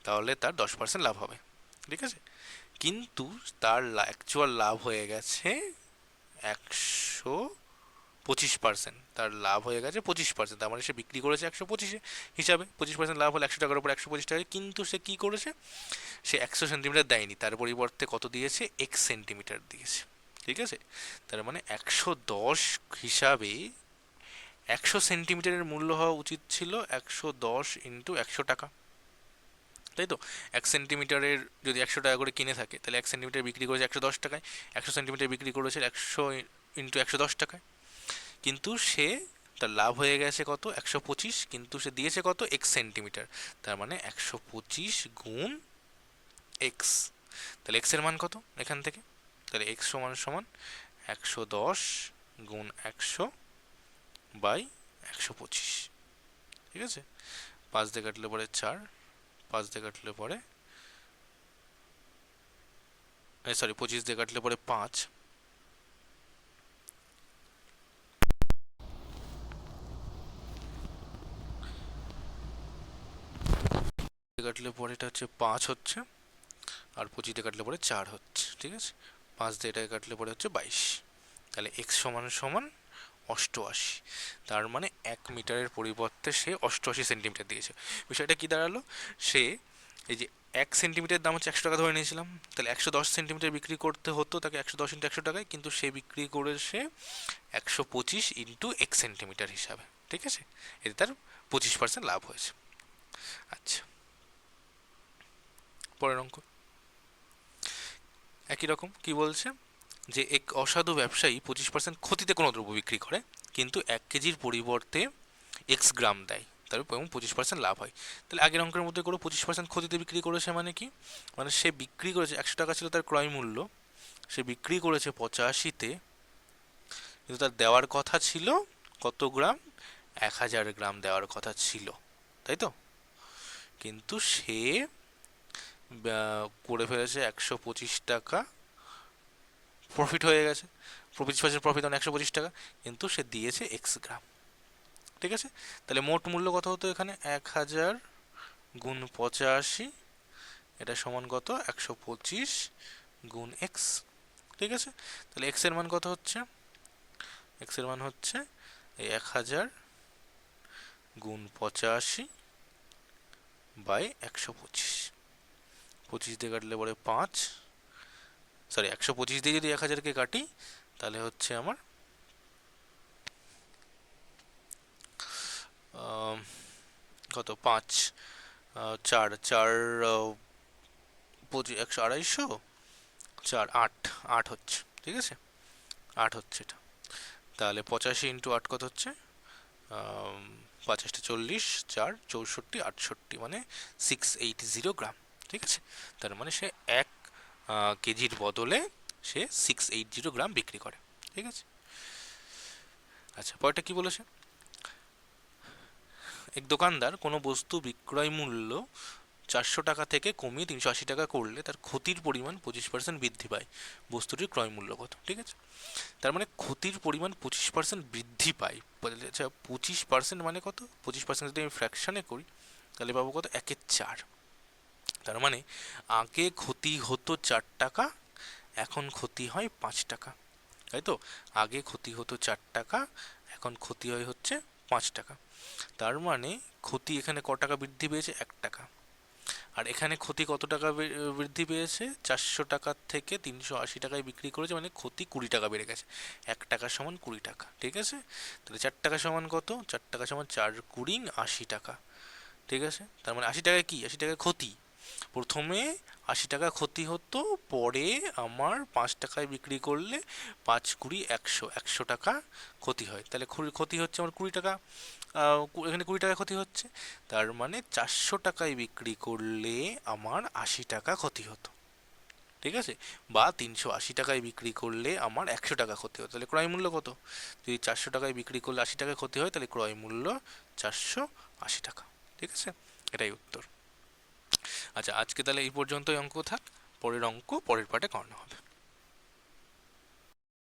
তাহলে তার 10% লাভ হবে। ঠিক আছে, কিন্তু তার অ্যাকচুয়াল লাভ হয়ে গেছে 125%। তার লাভ হয়ে গেছে 25%। তার মানে সে বিক্রি করেছে 125 হিসাবে, 25% লাভ হলে 100 টাকার উপর 125 টাকায়। কিন্তু সে কি করেছে? সে 100 সেন্টিমিটার দেয়নি, তার পরিবর্তে কত দিয়েছে? 1 সেন্টিমিটার দিয়েছে। ঠিক আছে, তার মানে 110 হিসাবে 100 সেন্টিমিটারের মূল্য হওয়া উচিত ছিল 110 × 100 টাকা। তাই তো, 1 সেন্টিমিটারের যদি 100 টাকা করে কিনে থাকে, তাহলে 1 সেন্টিমিটার বিক্রি করেছে 110 টাকায়, 100 সেন্টিমিটার বিক্রি করেছে 100 × 110 টাকায়। কিন্তু সে, তার লাভ হয়ে গেছে কত? 125, কিন্তু সে দিয়েছে কত? 1 সেন্টিমিটার। তার মানে 125 × x। তাহলে x এর মান কত এখান থেকে? তাহলে x সমান সমান 110 × 100/125। ঠিক আছে, 5 দিয়ে কাটলে পরে 4, 5 দিয়ে কাটলে পরে, সরি 25 দিয়ে কাটলে পরে 5, কাটলে পরে এটা হচ্ছে 5 হচ্ছে, আর 25 দিয়ে কাটলে পরে 4 হচ্ছে। ঠিক আছে, 5 দিয়ে এটাকে কাটলে পরে হচ্ছে 22। তাহলে x সমান সমান অষ্টআশি। তার মানে 1 মিটারের পরিবর্তে সে 88 সেন্টিমিটার দিয়েছে। বিষয়টা কি দাঁড়ালো, সে এই যে 1 সেন্টিমিটার দাম হচ্ছে 100 টাকা ধরে নিয়েছিলাম, তাহলে 110 সেন্টিমিটার বিক্রি করতে হতো তাকে 110 ইন্টু 100 টাকায়, কিন্তু সে বিক্রি করেছে 125 ইন্টু 1 সেন্টিমিটার হিসাবে। ঠিক আছে, এতে তার 25% লাভ হয়েছে। আচ্ছা, পরের অঙ্ক একই রকম। কি বলছে, যে এক অসাধু ব্যবসায়ী 25% ক্ষতিতে কোনো দ্রব্য বিক্রি করে, কিন্তু 1 কেজির পরিবর্তে এক্স গ্রাম দেয়, তার এবং 25% লাভ হয়। তাহলে আগের অঙ্কের মধ্যে করে 25% ক্ষতিতে বিক্রি করেছে মানে কি, মানে সে বিক্রি করেছে 100 টাকা ছিল তার ক্রয় মূল্য, সে বিক্রি করেছে 85-তে, কিন্তু তার দেওয়ার কথা ছিল কত গ্রাম, 1000 গ্রাম দেওয়ার কথা ছিল, তাই তো? কিন্তু সে করে ফেলেছে 125 টাকা, প্রফিট হয়ে গেছে, 25% প্রফিট, মানে 125 টাকা, কিন্তু সে দিয়েছে এক্স গ্রাম। ঠিক আছে, তাহলে মোট মূল্য কত হতো এখানে, 1000 গুণ 85, এটা সমান কত, 125 গুণ এক্স। ঠিক আছে, তাহলে এক্স এর মান কত হচ্ছে, এক্স এর মান হচ্ছে এই 1000 গুণ 85 বাই 125, 25 দিয়ে কাটলে পরে 5, সরি 125 দিয়ে যদি 1000-কে কাটি তাহলে হচ্ছে আমার কত, 5, 4, 4, 25, 100, 250, 4, 8, 8 হচ্ছে। ঠিক আছে, 8 হচ্ছে এটা। তাহলে 85 ইন্টু 8 কত হচ্ছে, 50, 40, 4, 64, 68, মানে 680 গ্রাম। ঠিক আছে, তার মানে সে 1 কেজির বদলে সে 680 গ্রাম বিক্রি করে। ঠিক আছে, আচ্ছা পরেরটা কি বলেছে, এক দোকানদার কোনো বস্তু বিক্রয় মূল্য 400 টাকা থেকে কমিয়ে 380 টাকা করলে তার ক্ষতির পরিমাণ 25% বৃদ্ধি পায়, বস্তুটির ক্রয় মূল্য কত? ঠিক আছে, তার মানে ক্ষতির পরিমাণ 25% বৃদ্ধি পায়। আচ্ছা 25% মানে কত, 25% যদি আমি ফ্র্যাকশনে করি তাহলে পাবো কত, 1/4। তার মানে আগে ক্ষতি হতো 4 টাকা, এখন ক্ষতি হয় 5 টাকা, তাই তো? আগে ক্ষতি হতো 4 টাকা, এখন ক্ষতি হয় হচ্ছে 5 টাকা। তার মানে ক্ষতি এখানে ক টাকা বৃদ্ধি পেয়েছে, 1 টাকা। আর এখানে ক্ষতি কত টাকা বৃদ্ধি পেয়েছে, 400 টাকার থেকে 380 টাকায় বিক্রি করেছে, মানে ক্ষতি 20 টাকা বেড়ে গেছে। 1 টাকা সমান 20 টাকা। ঠিক আছে, তাহলে 4 টাকা সমান কত, 4 টাকা সমান 4×20 80 টাকা। ঠিক আছে, তার মানে 80 টাকায় কি, 80 টাকায় ক্ষতি, প্রথমে 80 টাকা ক্ষতি হতো, পরে আমার 5 টাকায় বিক্রি করলে 5×20 100 টাকা ক্ষতি হয়, তাহলে ক্ষতি হচ্ছে আমার 20 টাকা। এখানে 20 টাকা ক্ষতি হচ্ছে, তার মানে 400 টাকায় বিক্রি করলে আমার 80 টাকা ক্ষতি হতো। ঠিক আছে, বা 380 টাকায় বিক্রি করলে আমার 100 টাকা ক্ষতি হতো, তাহলে ক্রয় মূল্য কত, যদি 400 টাকায় বিক্রি করলে 80 টাকা ক্ষতি হয় তাহলে ক্রয় মূল্য 480 টাকা। ঠিক আছে, এটাই উত্তর। আচ্ছা আজকে তাহলে এই পর্যন্তই অঙ্ক থাক, পরের অঙ্ক পরের পার্টে করানো হবে।